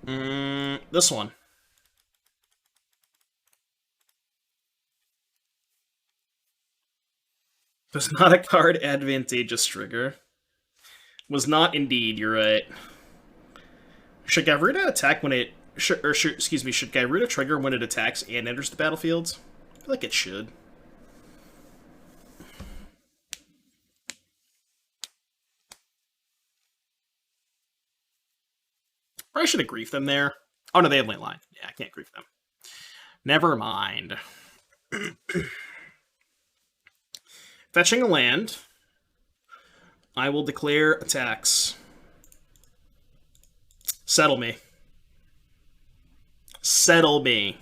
This one. Was not a card advantageous trigger. Was not indeed, you're right. Should Gyruda attack when it... excuse me, should Gyruda trigger when it attacks and enters the battlefield? I feel like it should. Probably should have griefed them there. Oh no, they have Leyline. Yeah, I can't grief them. Never mind. Fetching a land. I will declare attacks. Settle me. Settle me.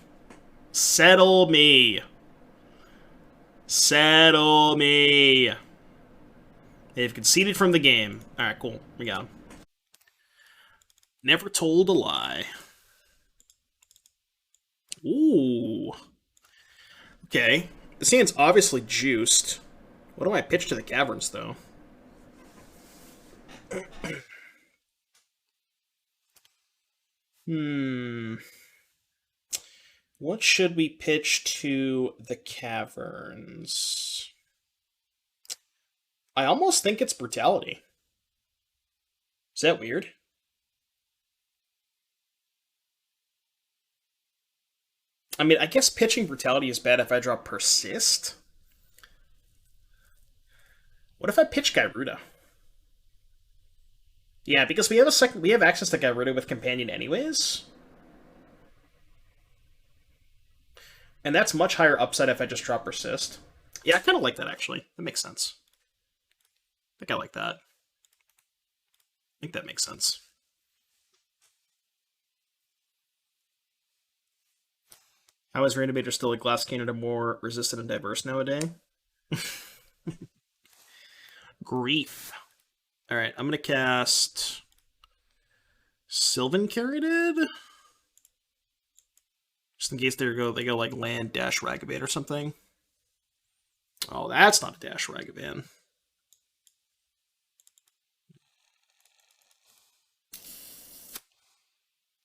Settle me. Settle me. They've conceded from the game. Alright, cool. We got him. Never told a lie. Ooh. Okay. This hand's obviously juiced. What do I pitch to the caverns, though? What should we pitch to the caverns? I almost think it's brutality. Is that weird? I mean, I guess pitching brutality is bad if I draw persist. What if I pitch Gyruda? Yeah, because we have access to Gyruda with companion anyways. And that's much higher upside if I just drop persist. Yeah, I kind of like that actually. That makes sense. I think I like that. I think that makes sense. How is Reanimator still a glass cannon and more resistant and diverse nowadays? Grief. Alright, I'm gonna cast Sylvan Caryatid? Just in case they go like land dash Ragavan or something. Oh, that's not a dash Ragavan.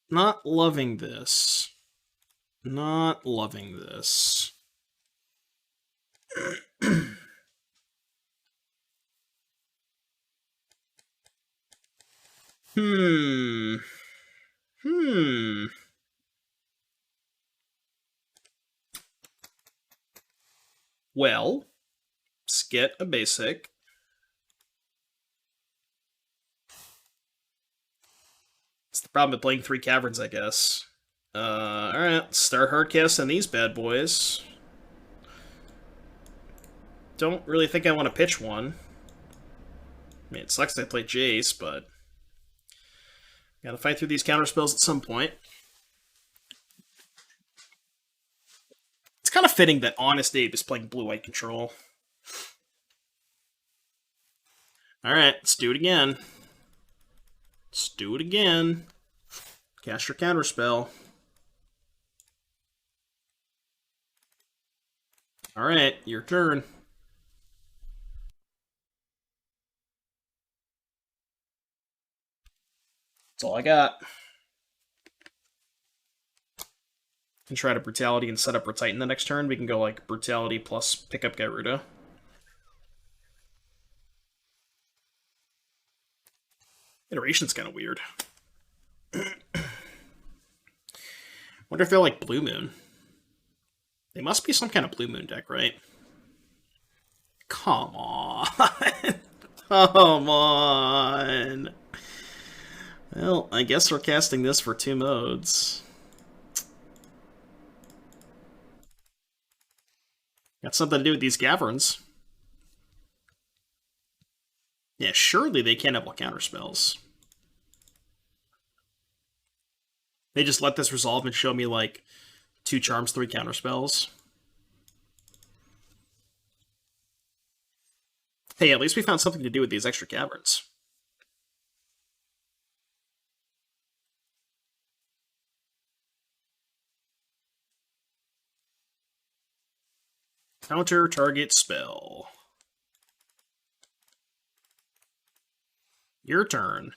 Not loving this. Not loving this. Well, let's get a basic. It's the problem with playing 3 caverns, I guess. Alright, start hardcasting these bad boys. Don't really think I want to pitch one. I mean, it sucks that I play Jace, but gotta fight through these counterspells at some point. It's kind of fitting that Honest Abe is playing blue-white control. Alright, let's do it again. Let's do it again. Cast your counterspell. Alright, your turn. That's all I got. Can try to Brutality and set up Titan the next turn. We can go like Brutality plus pick up Gyruda. Iteration's kind of weird. Wonder if they're like Blue Moon. They must be some kind of Blue Moon deck, right? Come on. Come on. Well, I guess we're casting this for 2 modes. Got something to do with these caverns. Yeah, surely they can't have counter spells. They just let this resolve and show me like 2 charms, 3 counter spells. Hey, at least we found something to do with these extra caverns. Counter target spell. Your turn.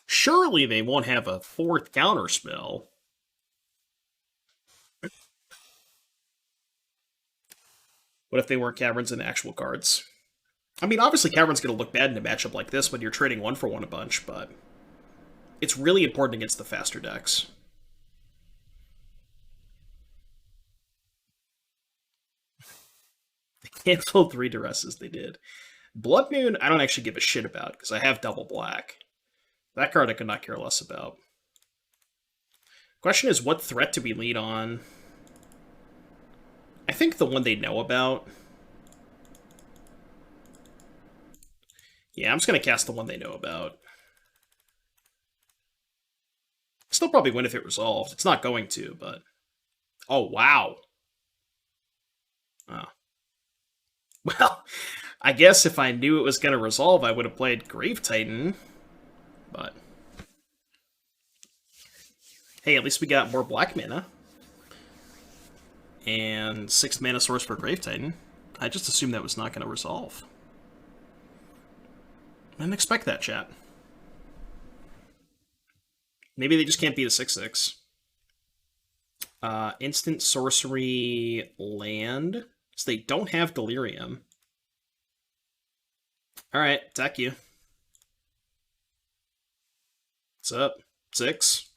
Surely they won't have a 4th counter spell. What if they weren't caverns and actual cards? I mean, obviously Cavern's going to look bad in a matchup like this when you're trading 1-for-1 a bunch, but it's really important against the faster decks. They canceled 3 Duresses, they did. Blood Moon, I don't actually give a shit about, because I have double black. That card I could not care less about. Question is, what threat do we lead on? I think the one they know about. Yeah, I'm just going to cast the one they know about. Still probably win if it resolved. It's not going to, but... Oh, wow. Oh. Well, I guess if I knew it was going to resolve, I would have played Grave Titan. But... Hey, at least we got more black mana. And 6 mana source for Grave Titan. I just assumed that was not going to resolve. I didn't expect that, chat. Maybe they just can't beat a 6/6. Instant sorcery land. So they don't have Delirium. Alright, attack you. What's up? 6.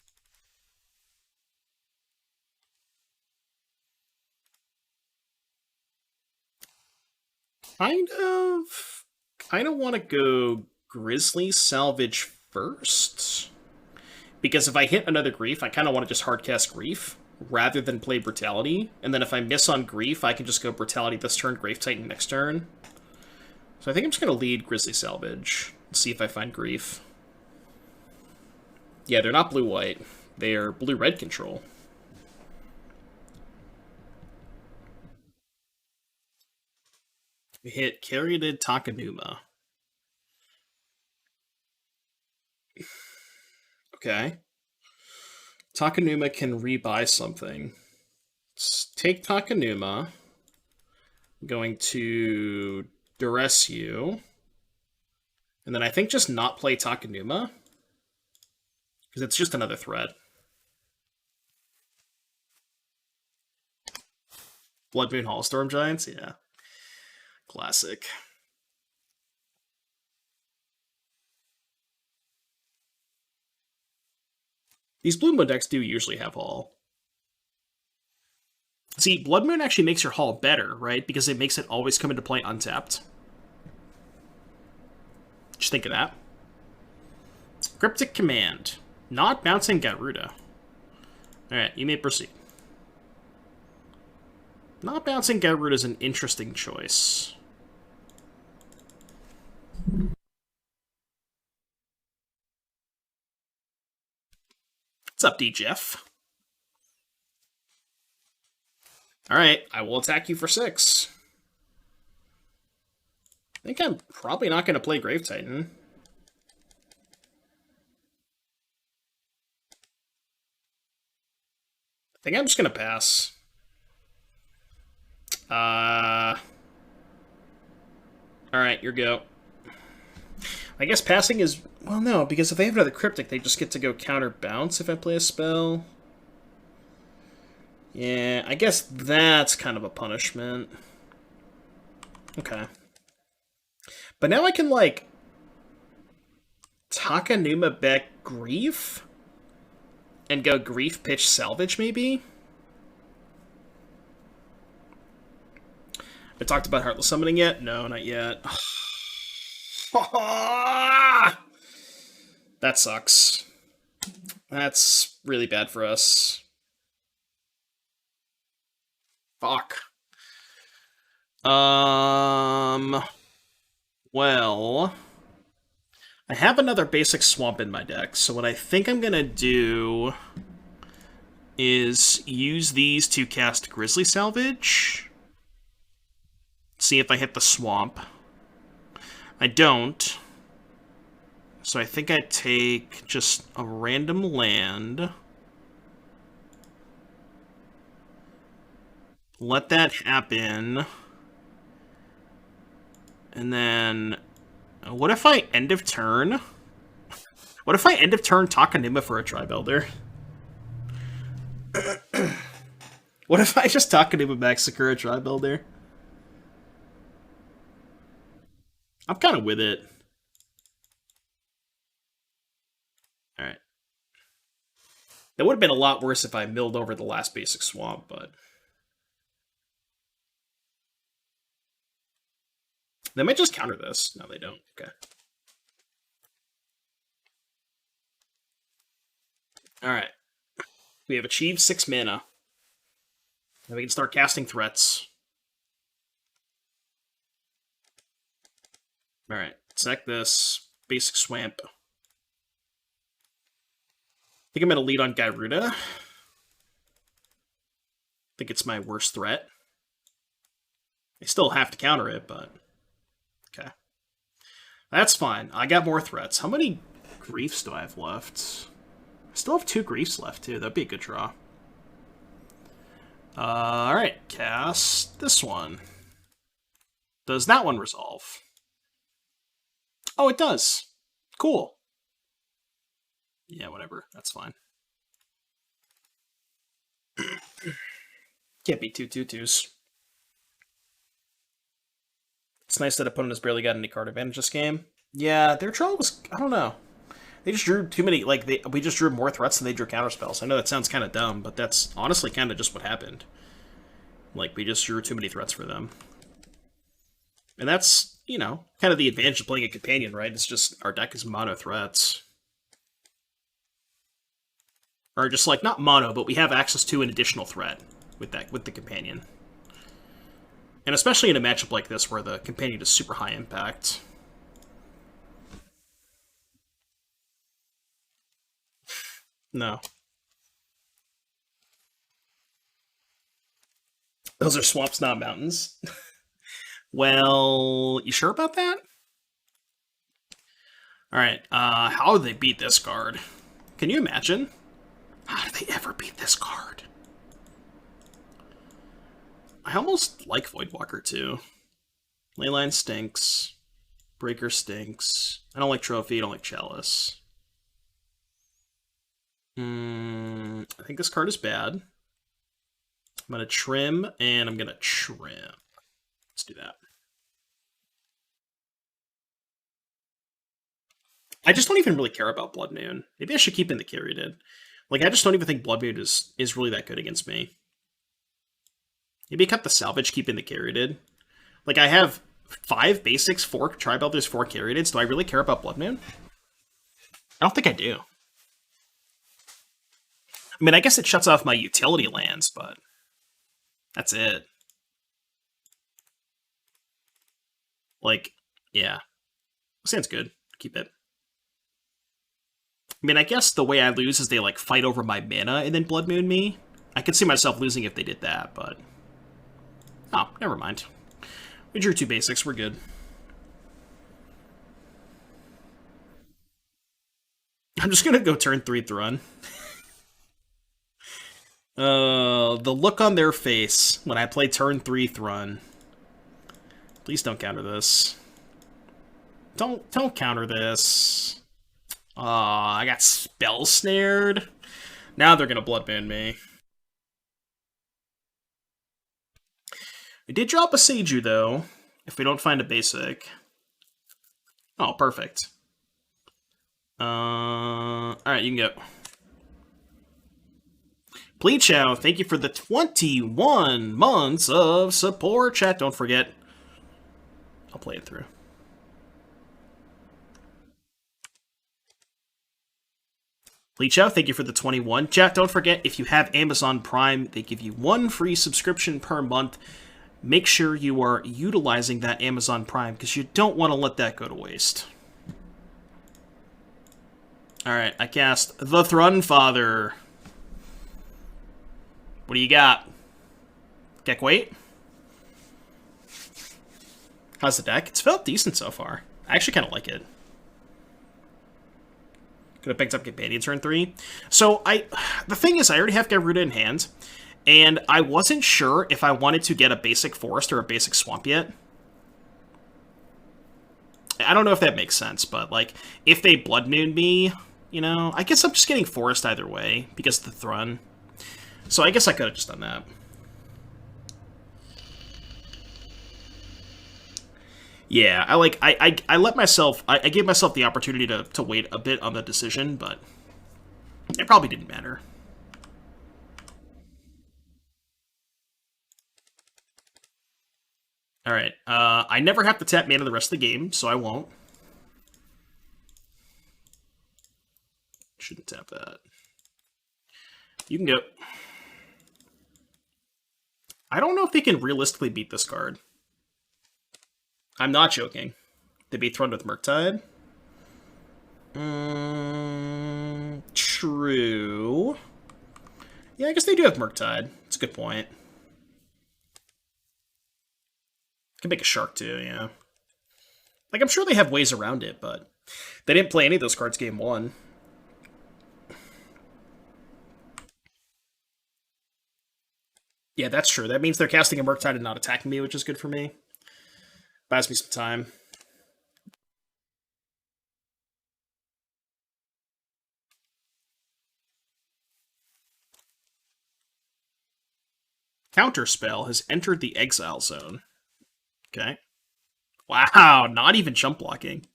Kind of want to go Grizzly Salvage first. Because if I hit another Grief, I kind of want to just hardcast Grief rather than play Brutality. And then if I miss on Grief, I can just go Brutality this turn, Grave Titan next turn. So I think I'm just going to lead Grizzly Salvage and see if I find Grief. Yeah, they're not blue-white. They are blue-red control. We hit Caryatid Takenuma. Okay. Takenuma can rebuy something. Let's take Takenuma. I'm going to duress you. And then I think just not play Takenuma. Because it's just another threat. Blood Moon Hallstorm Giants? Yeah. Classic. These Blue Moon decks do usually have Hall. See, Blood Moon actually makes your Hall better, right? Because it makes it always come into play untapped. Just think of that. Cryptic Command. Not bouncing Gyruda. Alright, you may proceed. Not bouncing Gyruda is an interesting choice. What's up, D. Jeff? Alright, I will attack you for 6. I think I'm probably not going to play Grave Titan. I think I'm just going to pass. Alright, your go. I guess passing is... Well, no, because if they have another Cryptic, they just get to go counter bounce if I play a spell. Yeah, I guess that's kind of a punishment. Okay. But now I can, like... Takenuma back Grief? And go Grief Pitch Salvage, maybe? I talked about Heartless Summoning yet? No, not yet. That sucks. That's really bad for us. Fuck. Well... I have another basic swamp in my deck, so what I think I'm gonna do is use these to cast Grizzly Salvage. See if I hit the swamp. I don't. So I think I take just a random land. Let that happen. And then... What if I end of turn? What if I end of turn Takenuma for a Tribe Elder? What if I just Takenuma back Sakura Tribe Elder? I'm kind of with it. Alright. That would have been a lot worse if I milled over the last basic swamp, but... They might just counter this. No, they don't. Okay. Alright. We have achieved 6 mana. Now we can start casting threats. Alright. Sack this. Basic Swamp. think I'm going to lead on Gyruda. I think it's my worst threat. I still have to counter it, but... Okay. That's fine. I got more threats. How many griefs do I have left? I still have 2 griefs left, too. That'd be a good draw. Alright, cast this one. Does that one resolve? Oh, it does. Cool. Yeah, whatever. That's fine. Can't be 2/2/2s. It's nice that opponent has barely got any card advantage this game. Yeah, their draw was... I don't know. They just drew too many... Like, we just drew more threats than they drew counterspells. I know that sounds kind of dumb, but that's honestly kind of just what happened. Like, we just drew too many threats for them. And that's, you know, kind of the advantage of playing a companion, right? It's just our deck is mono threats. Or just, like, not mono, but we have access to an additional threat with the companion. And especially in a matchup like this where the companion is super high impact. No. Those are swamps, not mountains. Well, you sure about that? Alright, how do they beat this card? Can you imagine? How do they ever beat this card? I almost like Voidwalker, too. Leyline stinks. Breaker stinks. I don't like Trophy, I don't like Chalice. I think this card is bad. I'm going to trim, and I'm going to trim. Let's do that. I just don't even really care about Blood Moon. Maybe I should keep in the Kyriadid. Like, I just don't even think Blood Moon is really that good against me. Maybe cut the salvage, keep in the Kyriadid. Like, I have 5 basics, 4 Tri-Belters, 4 Kyriadids. Do I really care about Blood Moon? I don't think I do. I mean, I guess it shuts off my utility lands, but that's it. Like, yeah. Sounds good. Keep it. I mean, I guess the way I lose is they, like, fight over my mana and then Blood Moon me. I could see myself losing if they did that, but... Oh, never mind. We drew 2 basics, we're good. I'm just gonna go turn 3 Thrun. The look on their face when I play turn 3 Thrun. Please don't counter this. Don't counter this. I got spell snared. Now they're gonna Blood Moon me. We did drop a Seiju, though, if we don't find a basic. Oh, perfect. Alright, you can go. Pleechow, thank you for the 21 months of support. Chat, don't forget. I'll play it through. Pleechow, thank you for the 21. Chat, don't forget, if you have Amazon Prime, they give you 1 free subscription per month. Make sure you are utilizing that Amazon Prime, because you don't want to let that go to waste. Alright, I cast the Thrun Father. What do you got? Deck weight? How's the deck? It's felt decent so far. I actually kind of like it. Could have picked up Companion turn 3. So, the thing is, I already have Gyruda in hand, and I wasn't sure if I wanted to get a basic Forest or a basic Swamp yet. I don't know if that makes sense, but, like, if they Blood Moon me, you know, I guess I'm just getting Forest either way, because of the Thrun. So I guess I could have just done that. Yeah, I let myself, I gave myself the opportunity to wait a bit on the decision, but it probably didn't matter. Alright, I never have to tap mana the rest of the game, so I won't. Shouldn't tap that. You can go. I don't know if they can realistically beat this card. I'm not joking. They beat Thrun with Murktide? true. Yeah, I guess they do have Murktide. That's a good point. Could make a Shark too, yeah. Like, I'm sure they have ways around it, but they didn't play any of those cards game one. Yeah, that's true. That means they're casting a Murktide and not attacking me, which is good for me. Buys me some time. Counterspell has entered the exile zone. Okay. Wow, not even jump blocking.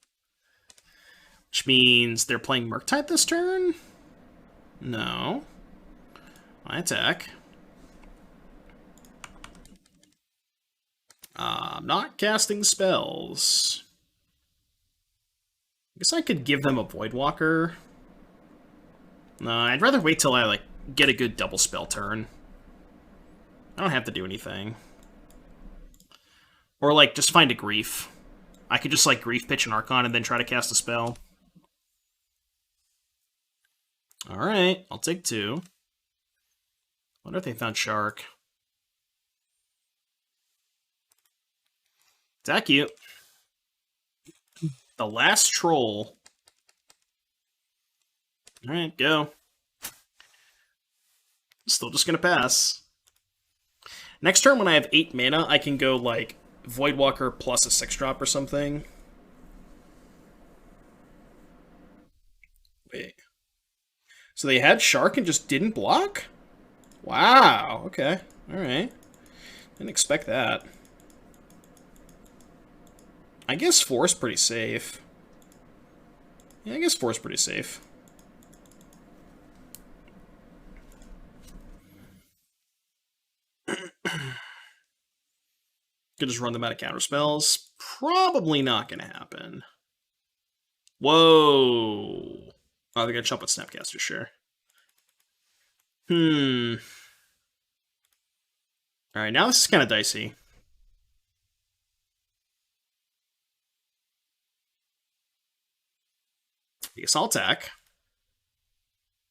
Which means they're playing Murktide this turn? No. I attack. I'm not casting spells. I guess I could give them a Voidwalker. No, I'd rather wait till I, like, get a good double spell turn. I don't have to do anything. Or, like, just find a Grief. I could just, like, Grief pitch an Archon and then try to cast a spell. Alright, I'll take 2. Wonder if they found Shark. Attack you. The last troll. Alright, go. Still just gonna pass. Next turn, when I have 8 mana, I can go, like, Voidwalker plus a 6-drop or something. Wait. So they had Shark and just didn't block? Wow, okay. Alright. Didn't expect that. I guess 4 is pretty safe. Yeah, I guess 4 is pretty safe. Could just run them out of counter spells. Probably not going to happen. Whoa. Oh, they're going to jump with Snapcaster, sure. Alright, now this is kind of dicey. I guess I'll attack.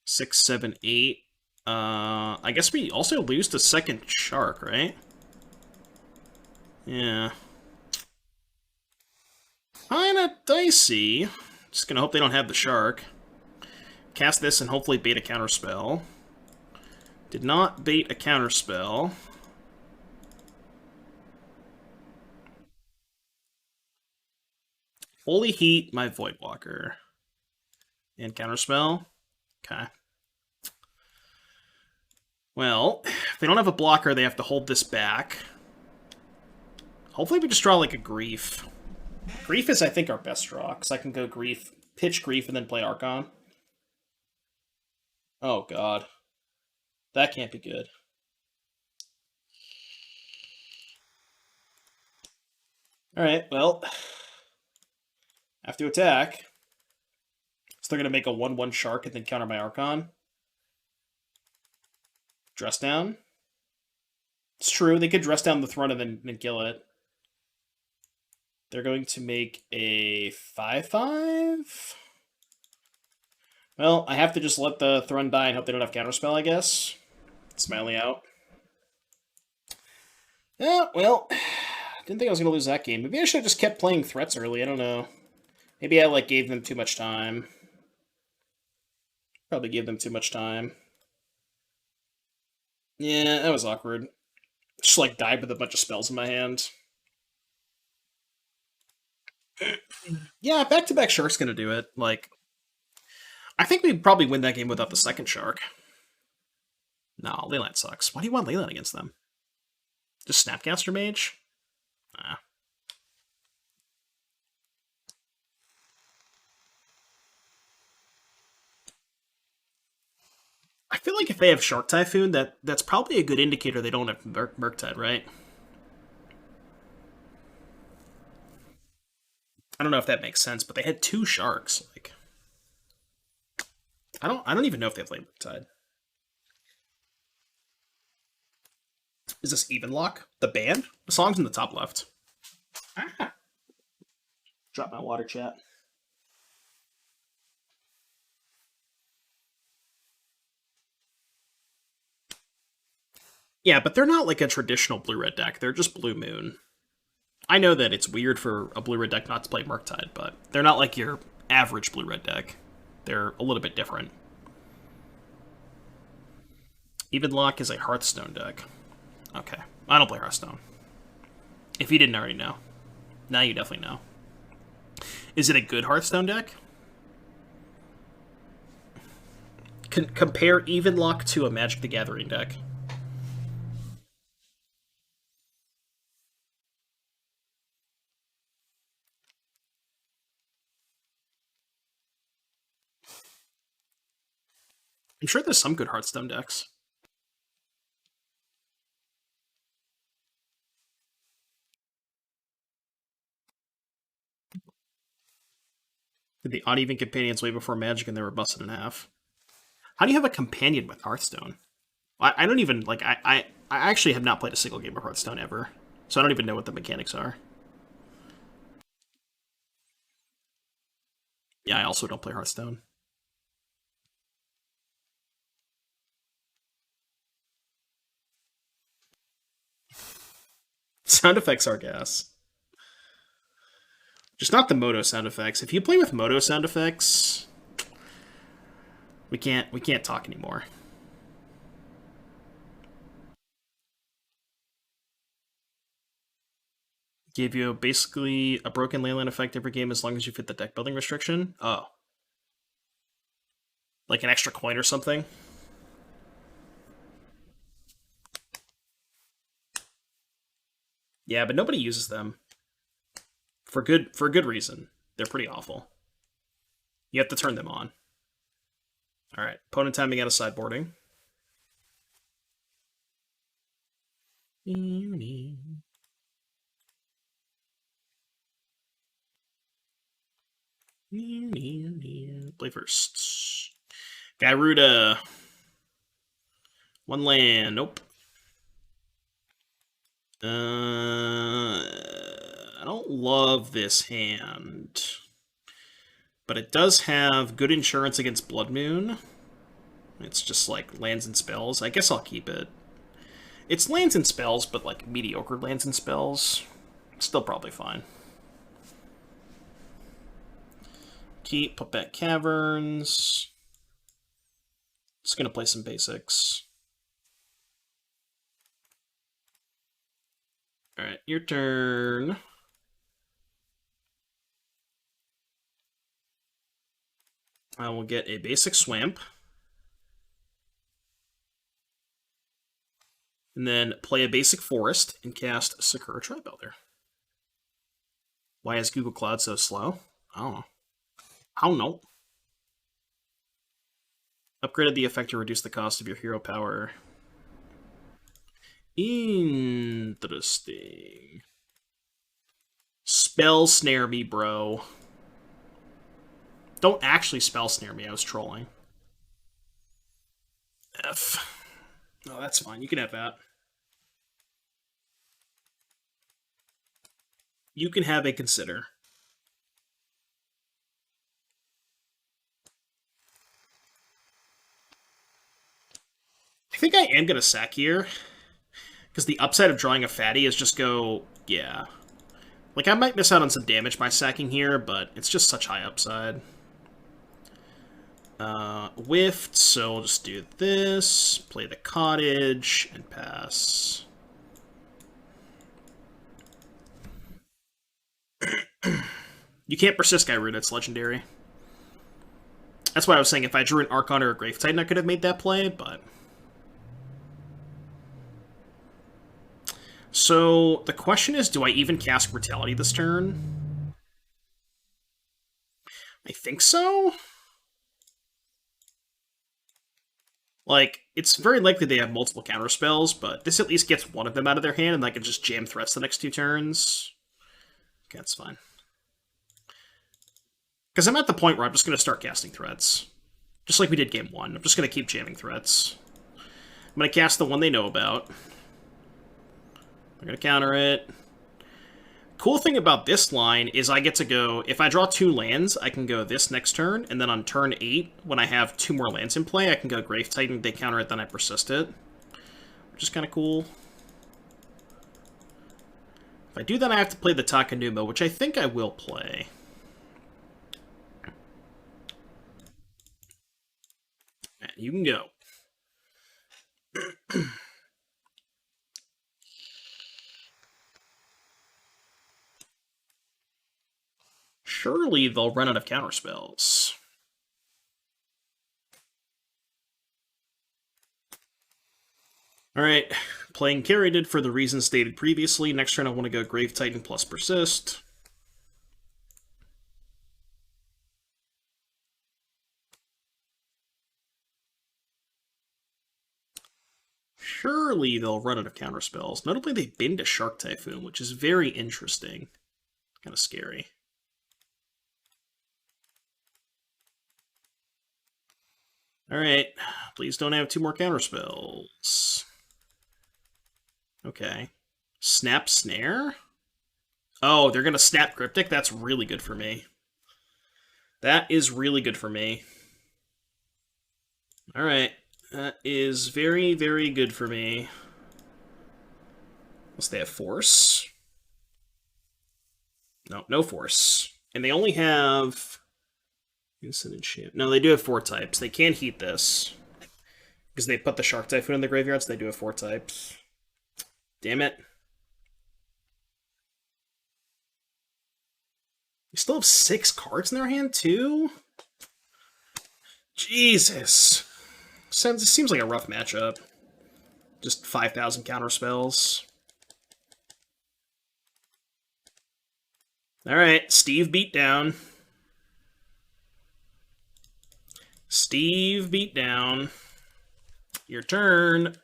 6, 7, 8. I guess we also lose the second Shark, right? Yeah. Kinda dicey. Just gonna hope they don't have the Shark. Cast this and hopefully bait a counterspell. Did not bait a counterspell. Holy Heat my Voidwalker. And counterspell. Okay. Well, if they don't have a blocker, they have to hold this back. Hopefully we just draw, like, a Grief. Grief is, I think, our best draw, because I can go Grief, pitch Grief, and then play Archon. Oh, God. That can't be good. Alright, well. I have to attack. So they're going to make a 1/1 Shark and then counter my Archon. Dress down. It's true, they could dress down the Throne and then kill it. They're going to make a 5/5? Well, I have to just let the Throne die and hope they don't have counterspell, I guess. Smiley out. Yeah, well, didn't think I was going to lose that game. Maybe I should have just kept playing threats early, I don't know. Maybe I, like, gave them too much time. Probably gave them too much time. Yeah, that was awkward. Just, like, died with a bunch of spells in my hand. Yeah, back-to-back Shark's gonna do it. Like, I think we'd probably win that game without the second Shark. No, Leyline sucks. Why do you want Leyline against them? Just Snapcaster Mage? Nah. I feel like if they have Shark Typhoon, that's probably a good indicator they don't have Murktide, right? I don't know if that makes sense, but they had 2 Sharks. Like, I don't even know if they have Murktide. Is this Even Lock? The band? The song's in the top left. Ah. Drop my water, chat. Yeah, but they're not like a traditional blue-red deck. They're just Blue Moon. I know that it's weird for a blue-red deck not to play Murktide, but they're not like your average blue-red deck. They're a little bit different. Evenlock is a Hearthstone deck. Okay. I don't play Hearthstone. If you didn't already know. Now you definitely know. Is it a good Hearthstone deck? Compare Evenlock to a Magic the Gathering deck. I'm sure there's some good Hearthstone decks. The Odd Even Companions way before Magic and they were busted in half. How do you have a companion with Hearthstone? I don't even, like, I actually have not played a single game of Hearthstone ever. So I don't even know what the mechanics are. Yeah, I also don't play Hearthstone. Sound effects are gas. Just not the Moto sound effects. If you play with Moto sound effects, we can't talk anymore. Give you basically a broken landline effect every game as long as you fit the deck building restriction. Oh. Like an extra coin or something? Yeah, but nobody uses them. For good reason. They're pretty awful. You have to turn them on. Alright, opponent timing out of sideboarding. Play first. Gyruda. One land. Nope. I don't love this hand. But it does have good insurance against Blood Moon. It's just like lands and spells. I guess I'll keep it. It's lands and spells, but like mediocre lands and spells. Still probably fine. Keep, put back Caverns. Just gonna play some basics. Alright, your turn. I will get a basic Swamp. And then play a basic Forest and cast Sakura Tribuilder. Why is Google Cloud so slow? I don't know. I don't know. Upgraded the effect to reduce the cost of your hero power. Interesting. Spell snare me, bro. Don't actually spell snare me, I was trolling. F. Oh, that's fine. You can have that. You can have a consider. I think I am going to sack here. Because the upside of drawing a fatty is just go, yeah. Like, I might miss out on some damage by sacking here, but it's just such high upside. Whiffed, so we'll just do this, play the cottage, and pass. You can't persist Gyruda, it's legendary. That's why I was saying if I drew an Archon or a Grave Titan, I could have made that play, but... So, the question is, do I even cast Brutality this turn? I think so? Like, it's very likely they have multiple counter spells, but this at least gets one of them out of their hand, and I can just jam threats the next 2 turns. Okay, that's fine. Because I'm at the point where I'm just going to start casting threats. Just like we did game 1. I'm just going to keep jamming threats. I'm going to cast the one they know about. I'm going to counter it. Cool thing about this line is I get to go, if I draw 2 lands, I can go this next turn, and then on turn 8, when I have 2 more lands in play, I can go Grave Titan, they counter it, then I persist it. which is kind of cool. If I do that, I have to play the Takenuma, which I think I will play. And you can go. Surely they'll run out of counterspells. Alright, playing Caryatid for the reasons stated previously. Next turn I want to go Grave Titan plus Persist. Surely they'll run out of counterspells. Notably, they've been to Shark Typhoon, which is very interesting. Kind of scary. Alright, please don't have 2 more counterspells. Okay. Snap Snare? Oh, they're going to snap Cryptic? That's really good for me. That is really good for me. Alright. That is very, very good for me. Unless they have Force. No, no Force. And they only have... Instant Enchant. No, they do have 4 types. They can't heat this. Because they put the Shark Typhoon in the graveyard, so they do have 4 types. Damn it. They still have 6 cards in their hand, too? Jesus. It seems like a rough matchup. Just 5,000 counter spells. Alright, Steve beat down. Steve beat down. Your turn.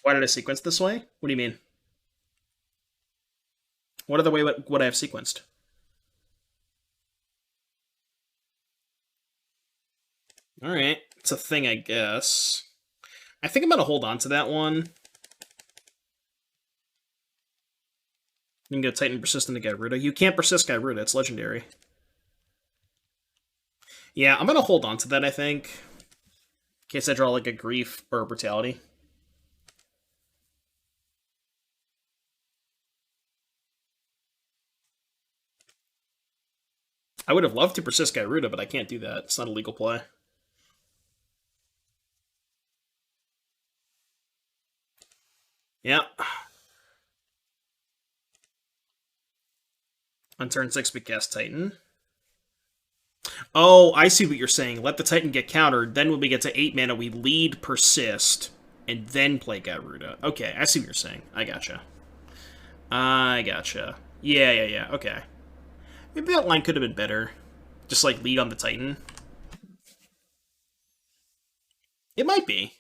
Why did I sequence this way? What do you mean? What other way would I have sequenced? Alright, it's a thing, I guess. I think I'm going to hold on to that one. You can go Titan Persist into Gyruda. You can't persist Gyruda, it's legendary. Yeah, I'm going to hold on to that, I think. In case I draw like a Grief or a Brutality. I would have loved to persist Gyruda, but I can't do that. It's not a legal play. Yeah. On turn 6, we cast Titan. Oh, I see what you're saying. Let the Titan get countered, then when we get to 8 mana, we lead Persist, and then play Gyruda. Okay, I see what you're saying. I gotcha. I gotcha. Yeah, okay. Maybe that line could have been better. Just, like, lead on the Titan. It might be.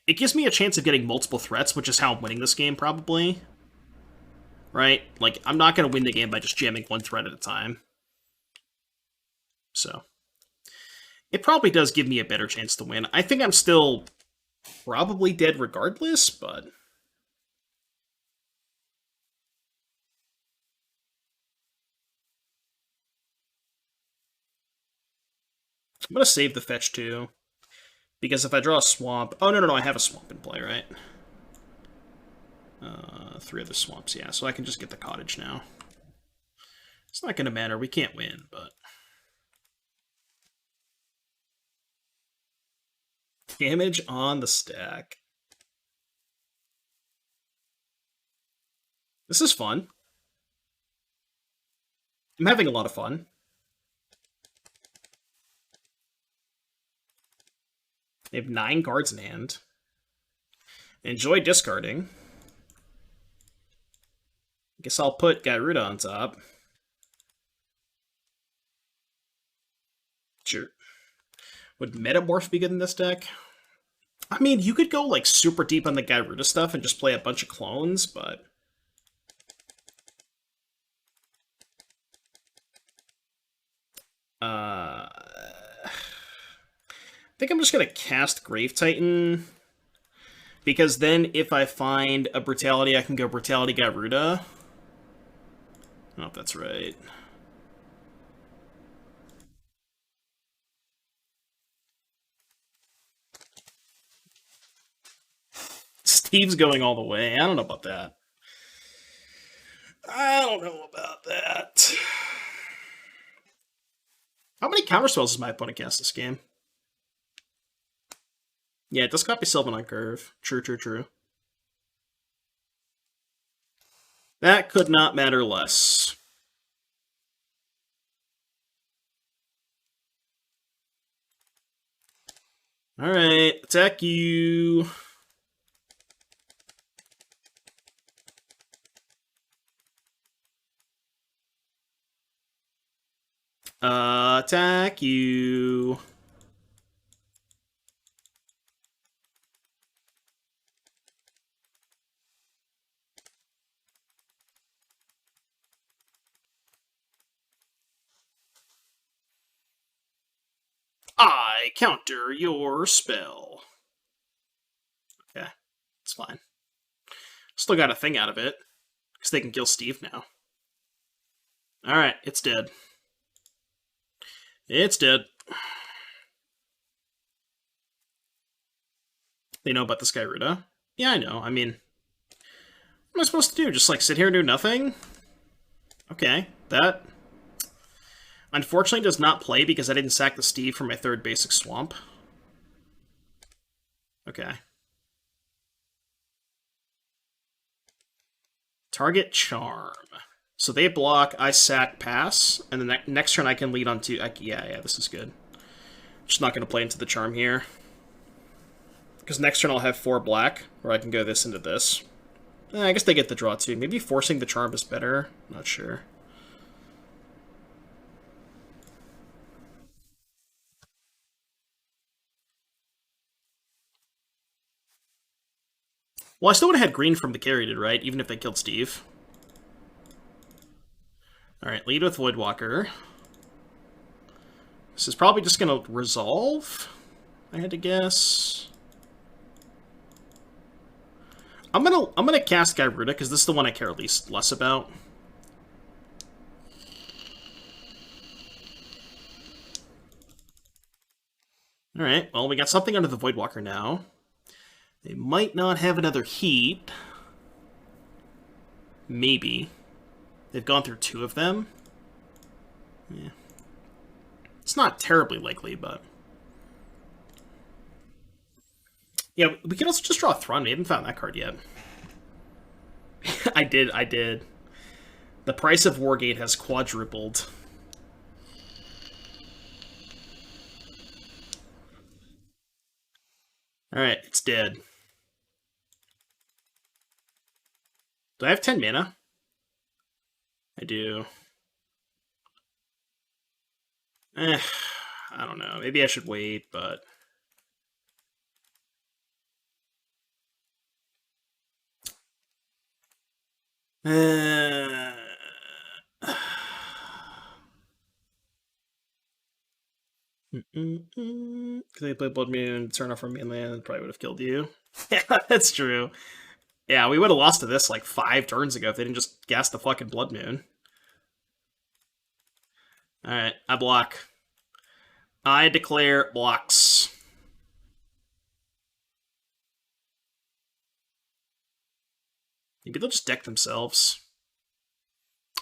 It gives me a chance of getting multiple threats, which is how I'm winning this game, probably. Right? Like, I'm not going to win the game by just jamming one threat at a time. So, it probably does give me a better chance to win. I think I'm still probably dead regardless, but... I'm going to save the fetch, too. Because if I draw a swamp... Oh, no, I have a swamp in play, right? 3 other swamps, yeah. So I can just get the cottage now. It's not going to matter. We can't win, but... Damage on the stack. This is fun. I'm having a lot of fun. They have 9 cards in hand. Enjoy discarding. Guess I'll put Gyruda on top. Sure. Would Metamorph be good in this deck? I mean, you could go, like, super deep on the Gyruda stuff and just play a bunch of clones, but... I think I'm just going to cast Grave Titan, because then if I find a Brutality, I can go Brutality Gyruda. I don't know if that's right. Steve's going all the way. I don't know about that. I don't know about that. How many counterspells does my opponent cast this game? Yeah, it does copy Sylvan on curve. True, true, true. That could not matter less. Alright, attack you. Attack you. I counter your spell. Okay, it's fine. Still got a thing out of it, because they can kill Steve now. Alright, it's dead. It's dead. They know about this Gyruda? Yeah, I know. I mean, what am I supposed to do? Just, like, sit here and do nothing? Okay, that unfortunately does not play because I didn't sack the Steve for my third basic swamp. Okay. Target Charm. So they block, I sack, pass, and then next turn I can lead on to... yeah, this is good. Just not going to play into the Charm here. Because next turn I'll have 4 black, or I can go this into this. I guess they get the draw too. Maybe forcing the Charm is better. Not sure. Well, I still would have had green from the carried, right? Even if they killed Steve. Alright, lead with Voidwalker. This is probably just going to resolve, I had to guess. I'm gonna cast Gyruda, because this is the one I care less about. Alright, well, we got something under the Voidwalker now. They might not have another heat. Maybe. They've gone through 2 of them. Yeah. It's not terribly likely, but... yeah, we can also just draw a Thrun. We haven't found that card yet. I did. The price of Wargate has quadrupled. Alright, it's dead. Do I have 10 mana? I do. I don't know. Maybe I should wait, but... Can they play Blood Moon, turn off our mainland, probably would have killed you. Yeah, that's true. Yeah, we would have lost to this like 5 turns ago if they didn't just gas the fucking Blood Moon. Alright, I block. I declare blocks. Maybe they'll just deck themselves.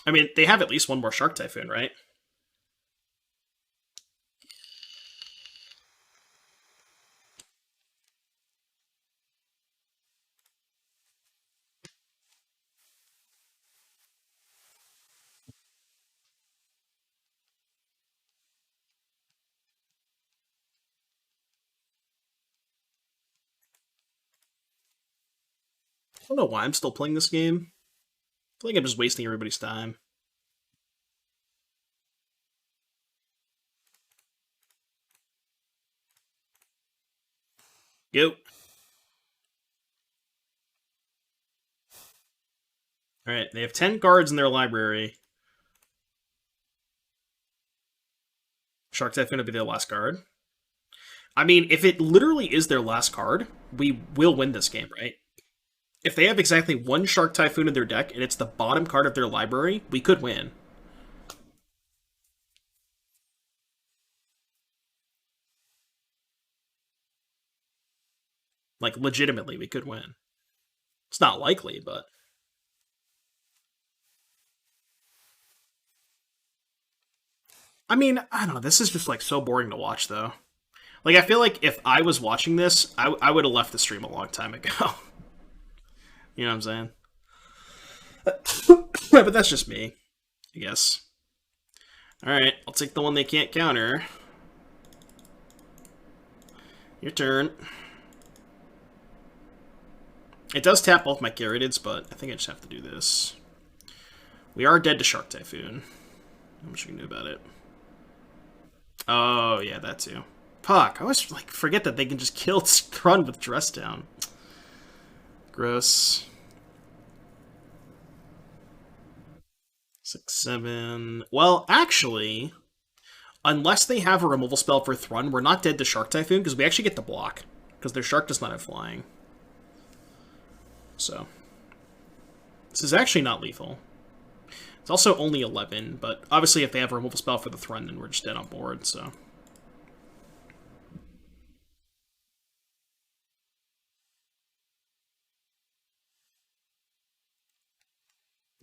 I mean, they have at least 1 more Shark Typhoon, right? I don't know why I'm still playing this game. I feel like I'm just wasting everybody's time. Go. Alright, they have 10 cards in their library. Shark Typhoon will be their last card. I mean, if it literally is their last card, we will win this game, right? If they have exactly 1 Shark Typhoon in their deck, and it's the bottom card of their library, we could win. Like, legitimately, we could win. It's not likely, but... I mean, I don't know. This is just, like, so boring to watch, though. Like, I feel like if I was watching this, I would have left the stream a long time ago. You know what I'm saying? But that's just me, I guess. Alright, I'll take the one they can't counter. Your turn. It does tap both my Gyrudids, but I think I just have to do this. We are dead to Shark Typhoon. Not much you can do about it. Oh, yeah, that too. Fuck, I always like forget that they can just kill Thrun with Dress Down. Gross. 6, 7... Well, actually, unless they have a removal spell for Thrun, we're not dead to Shark Typhoon, because we actually get to block. Because their Shark does not have flying. So, this is actually not lethal. It's also only 11, but obviously if they have a removal spell for the Thrun, then we're just dead on board, so...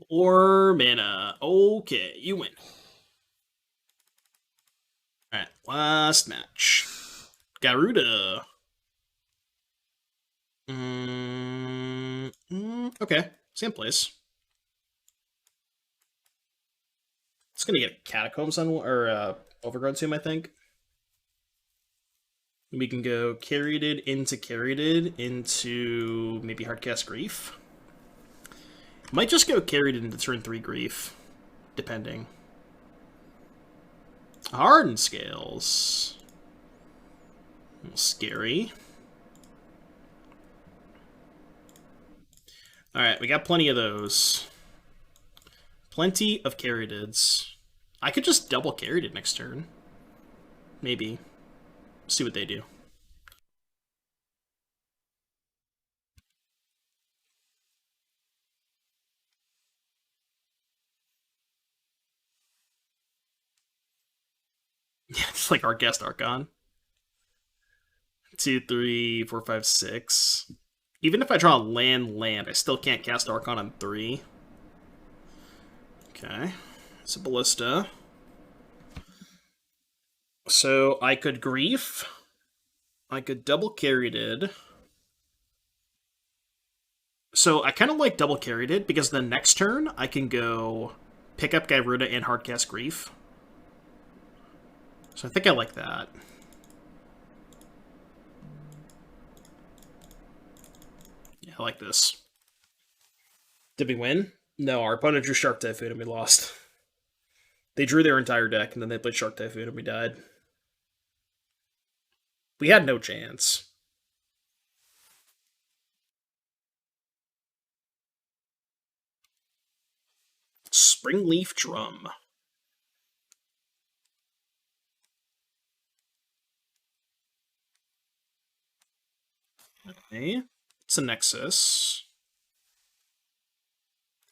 Or mana. Okay, you win. Alright, last match. Gyruda. Okay, same place. It's gonna get Catacombs on, or Overgrown Tomb, I think. We can go Carried into maybe Hardcast Grief. Might just go Carried into turn 3 Grief, depending. Hardened Scales. A little scary. Alright, we got plenty of those. Plenty of Carriedids. I could just double Carriedid next turn. Maybe. See what they do. Yeah, it's like our guest Archon. 2, 3, 4, 5, 6. Even if I draw a land, I still can't cast Archon on 3. Okay. It's a Ballista. So I could Grief. I could double Carriedid. So I kind of like double Carriedid because the next turn I can go pick up Gyruda and Hardcast Grief. So I think I like that. Yeah, I like this. Did we win? No, our opponent drew Shark Typhoon and we lost. They drew their entire deck and then they played Shark Typhoon and we died. We had no chance. Springleaf Drum. Okay. It's a Nexus.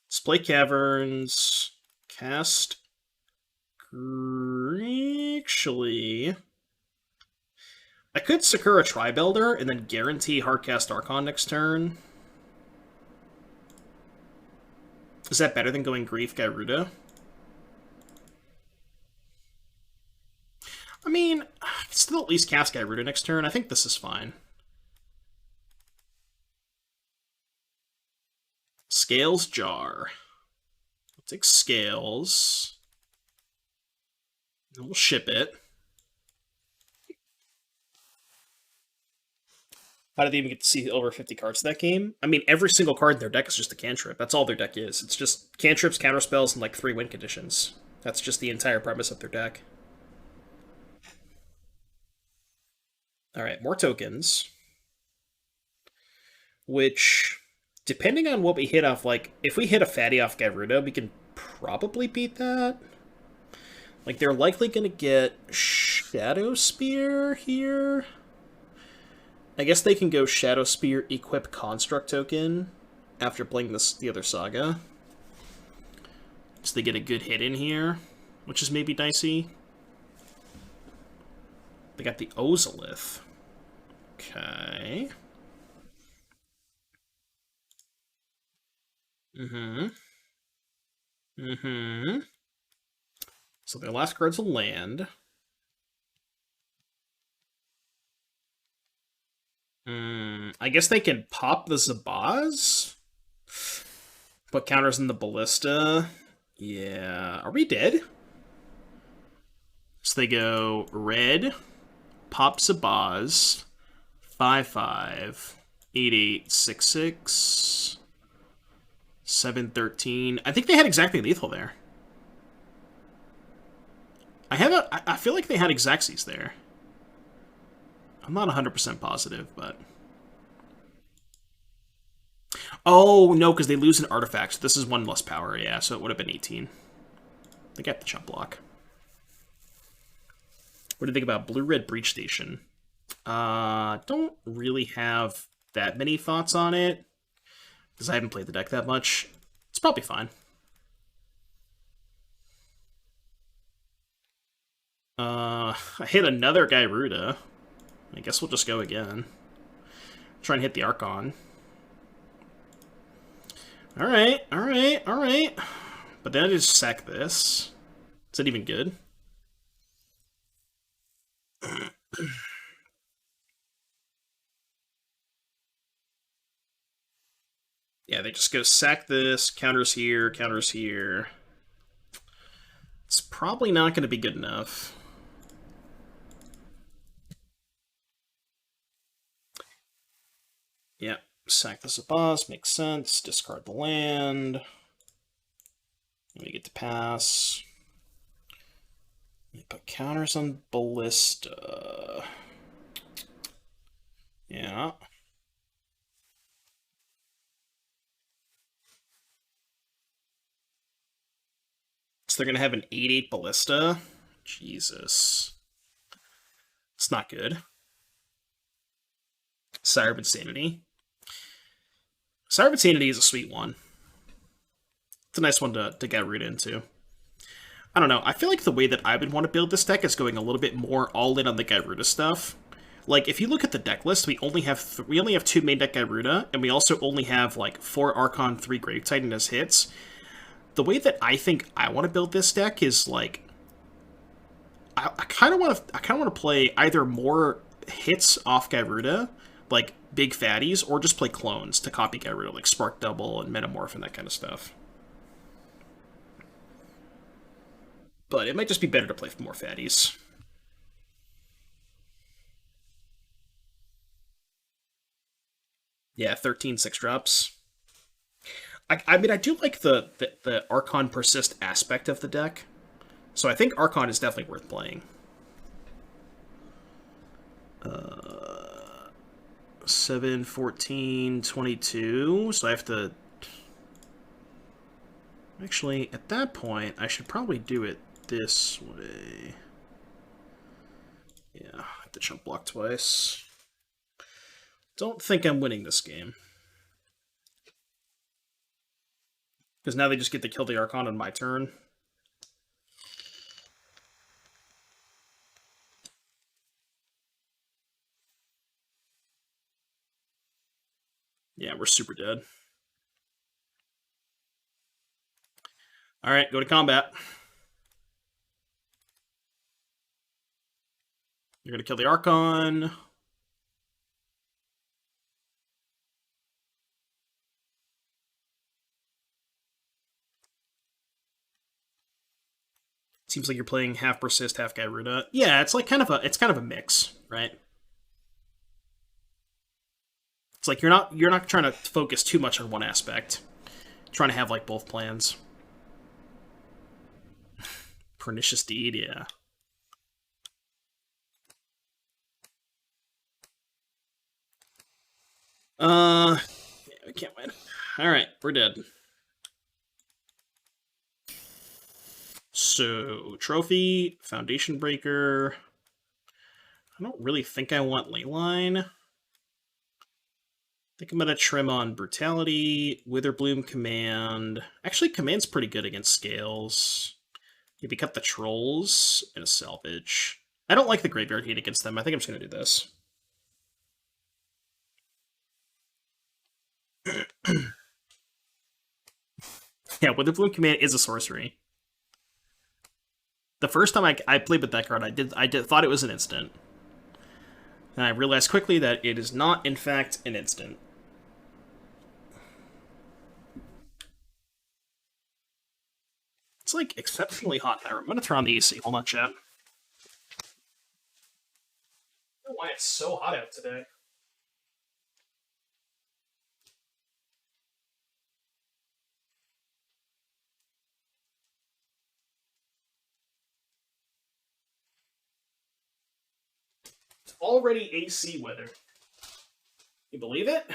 Display Caverns. Cast. Actually, I could Sakura Tribuilder and then guarantee Hardcast Archon next turn. Is that better than going Grief Gyruda? I mean, I can still at least cast Gyruda next turn. I think this is fine. Scales Jar. I'll take Scales. And we'll ship it. How did they even get to see over 50 cards in that game? I mean, every single card in their deck is just a cantrip. That's all their deck is. It's just cantrips, counterspells, and like 3 win conditions. That's just the entire premise of their deck. Alright, more tokens. Which, depending on what we hit off, like, if we hit a fatty off Gyruda, we can probably beat that. Like, they're likely going to get Shadow Spear here. I guess they can go Shadow Spear, equip Construct token after playing the other Saga. So they get a good hit in here, which is maybe dicey. They got the Ozolith. Okay. Mm-hmm. Mm-hmm. So their last card's a land. I guess they can pop the Zabaz? Put counters in the Ballista. Yeah. Are we dead? So they go red, pop Zabaz, 5/5, 8/8, 6/6, 7/13. I think they had exactly lethal there. I feel like they had Exaxes there. I'm not 100% positive, but... Oh, no, because they lose an artifact. So this is one less power, yeah, so it would have been 18. They got the chump block. What do you think about Blue-Red Breach Station? Don't really have that many thoughts on it, because I haven't played the deck that much. It's probably fine. I hit another Gyruda. I guess we'll just go again. Try and hit the Archon. Alright, alright, alright. But then I just sack this. Is that even good? Yeah, they just go sack this, counters here, counters here. It's probably not going to be good enough. Yeah, sack this boss, makes sense. Discard the land. We get to pass. Put counters on Ballista. Yeah. So they're going to have an 8/8 Ballista? Jesus. It's not good. Sire of Insanity. Sire of Insanity is a sweet one. It's a nice one to get root into. I don't know. I feel like the way that I would want to build this deck is going a little bit more all in on the Gyruda stuff. Like, if you look at the deck list, we only have 2 main deck Gyruda, and we also only have like 4 Archon, 3 Grave Titan as hits. The way that I think I want to build this deck is like, I kind of want to play either more hits off Gyruda, like big fatties, or just play clones to copy Gyruda, like Spark Double and Metamorph and that kind of stuff. But it might just be better to play more fatties. Yeah, 13 6-drops. I mean, I do like the Archon Persist aspect of the deck. So I think Archon is definitely worth playing. 7, 14, 22. So I have to... Actually, at that point, I should probably do it this way. Yeah, I have to chump block twice. Don't think I'm winning this game. Because now they just get to kill the Archon on my turn. Yeah, we're super dead. Alright, go to combat. You're going to kill the Archon. Seems like you're playing half Persist, half Gyruda. Yeah, it's like kind of a mix, right? It's like you're not trying to focus too much on one aspect. You're trying to have like both plans. Pernicious Deed, yeah. Yeah, we can't win. Alright, we're dead. So, Trophy, Foundation Breaker. I don't really think I want Leyline. I think I'm going to trim on Brutality, Witherbloom Command. Actually, Command's pretty good against Scales. Maybe cut the Trolls and a Salvage. I don't like the Graveyard Heat against them. I think I'm just going to do this. Yeah, Wither Bloom Command is a sorcery. The first time I played with that card, I thought it was an instant. And I realized quickly that it is not, in fact, an instant. It's like exceptionally hot there. I'm gonna turn on the AC. Hold on, chat. I don't know why it's so hot out today. It's already AC weather. You believe it?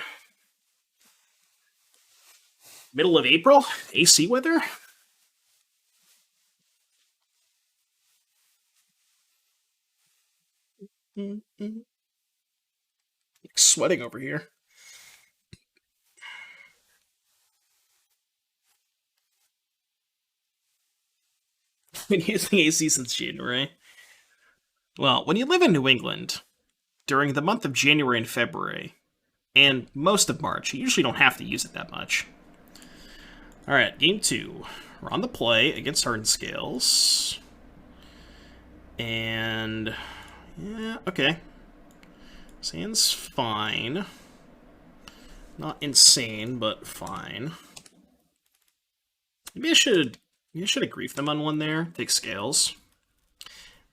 Middle of April? AC weather? Sweating over here. Been using AC since January. Well, when you live in New England, during the month of January and February, and most of March, you usually don't have to use it that much. Alright, game 2. We're on the play against Hardened Scales. And... yeah, okay. Sand's fine. Not insane, but fine. Maybe I should have griefed them on one there. Take Scales.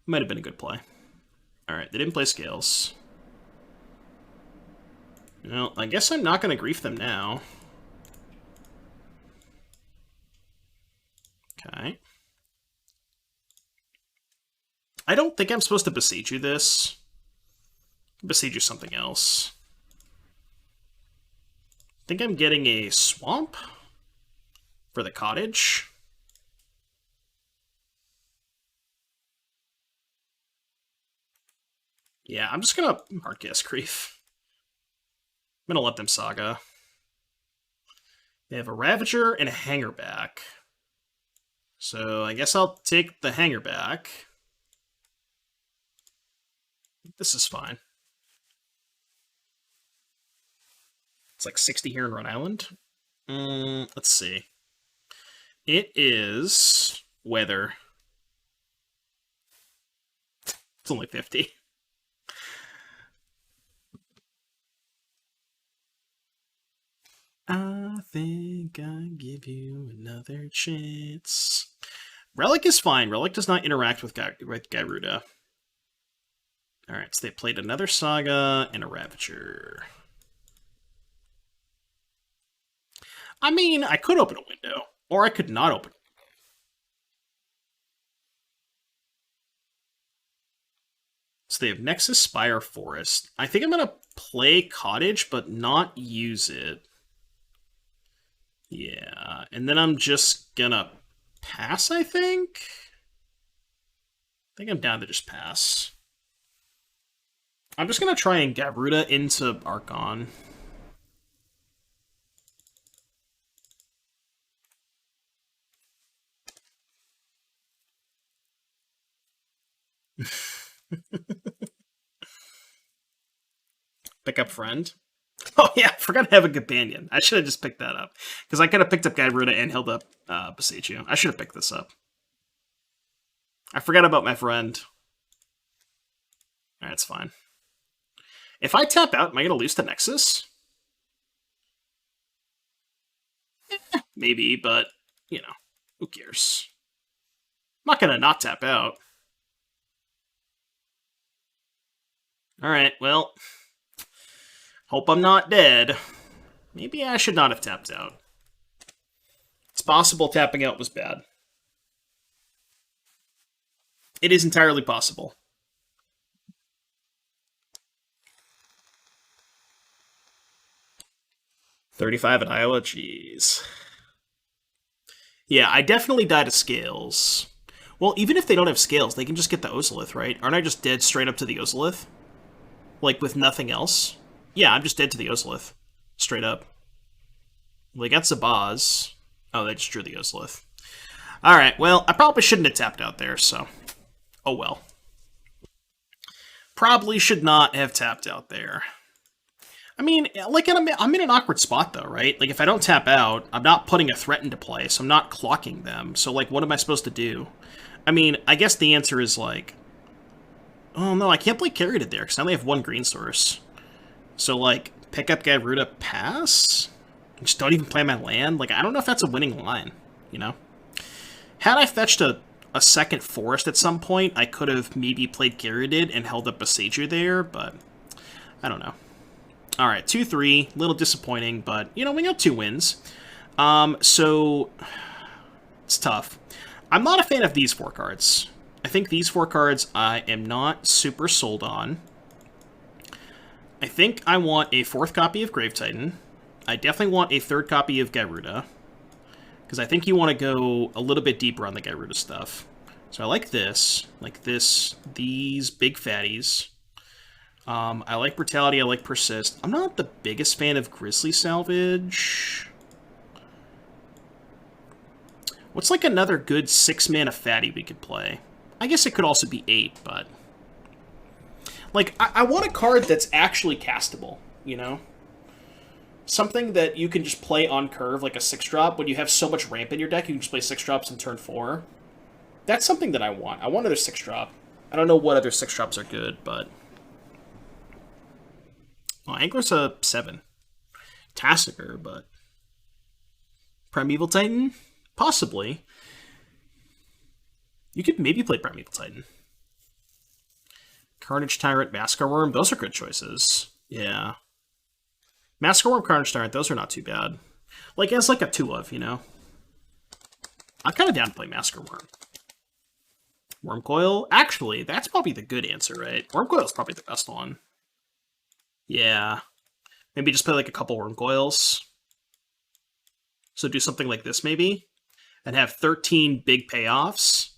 Might have been a good play. Alright, they didn't play Scales. Well, I guess I'm not going to grief them now. Okay. I don't think I'm supposed to besiege you this. Besiege you something else. I think I'm getting a swamp for the cottage. Yeah, I'm just gonna Hardcast Grief. I'm gonna let them Saga. They have a Ravager and a Hanger back. So I guess I'll take the Hanger back. This is fine. It's like 60 here in Rhode Island. Let's see. It is weather. It's only 50. I think I give you another chance. Relic is fine. Relic does not interact with Gyruda. Alright, so they played another Saga and a Ravager. I mean, I could open a window, or I could not open. So they have Nexus, Spire, Forest. I think I'm going to play Cottage, but not use it. Yeah, and then I'm just going to pass, I think? I think I'm down to just pass. I'm just going to try and Gyruda into Archon. Pick up friend. Oh yeah, I forgot to have a companion. I should have just picked that up. Because I could have picked up Gyruda and held up Beseiju. I should have picked this up. I forgot about my friend. Alright, it's fine. If I tap out, am I going to lose the Nexus? Maybe, but, you know, who cares? I'm not going to not tap out. Alright, well, hope I'm not dead. Maybe I should not have tapped out. It's possible tapping out was bad. It is entirely possible. $35 at Iowa? Jeez. Yeah, I definitely died of Scales. Well, even if they don't have Scales, they can just get the Ozolith, right? Aren't I just dead straight up to the Ozolith? Like, with nothing else? Yeah, I'm just dead to the Ozolith. Straight up. Well, they got Zabaz. Oh, they just drew the Ozolith. Alright, well, I probably shouldn't have tapped out there, so... oh well. Probably should not have tapped out there. I mean, like, I'm in an awkward spot, though, right? Like, if I don't tap out, I'm not putting a threat into play, so I'm not clocking them. So, like, what am I supposed to do? I mean, I guess the answer is, like... Oh, no, I can't play Gyruda there, because I only have one green source. So, like, pick up Gyruda, pass? Just don't even play my land? Like, I don't know if that's a winning line, you know? Had I fetched a second forest at some point, I could have maybe played Gyruda and held up a Sager there, but I don't know. Alright, 2-3, little disappointing, but, you know, we got 2 wins. So, it's tough. I'm not a fan of these 4 cards. I think these 4 cards I am not super sold on. I think I want a 4th copy of Grave Titan. I definitely want a 3rd copy of Gyruda, because I think you want to go a little bit deeper on the Gyruda stuff. So I like this, these big fatties. I like Brutality, I like Persist. I'm not the biggest fan of Grizzly Salvage. What's like another good 6-mana fatty we could play? I guess it could also be 8, but... Like, I want a card that's actually castable, you know? Something that you can just play on curve, like a 6-drop. When you have so much ramp in your deck, you can just play 6-drops in turn 4. That's something that I want. I want another 6-drop. I don't know what other 6-drops are good, but... Oh, Angler's a 7. Tassiger, but... Primeval Titan? Possibly. You could maybe play Primeval Titan. Carnage Tyrant, Massacre Worm, those are good choices. Yeah. Massacre Worm, Carnage Tyrant, those are not too bad. Like, as like a 2-of, you know? I'm kind of down to play Massacre Worm. Wormcoil? Actually, that's probably the good answer, right? Wormcoil's probably the best one. Yeah. Maybe just play like a couple Wormcoils. So do something like this, maybe? And have 13 big payoffs.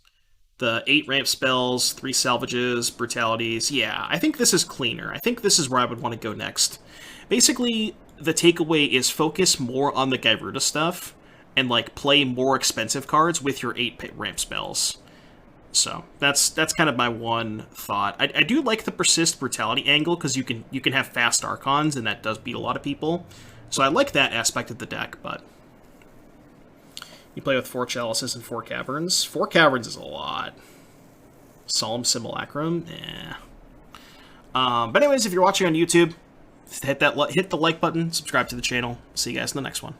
The 8 ramp spells, 3 salvages, brutalities. Yeah, I think this is cleaner. I think this is where I would want to go next. Basically, the takeaway is focus more on the Gyruda stuff and like play more expensive cards with your 8 ramp spells. So that's kind of my one thought. I do like the Persist Brutality angle because you can have fast Archons and that does beat a lot of people. So I like that aspect of the deck, but you play with 4 Chalices and 4 Caverns. 4 Caverns is a lot. Solemn Simulacrum? Eh. But anyways, if you're watching on YouTube, hit the like button, subscribe to the channel. See you guys in the next one.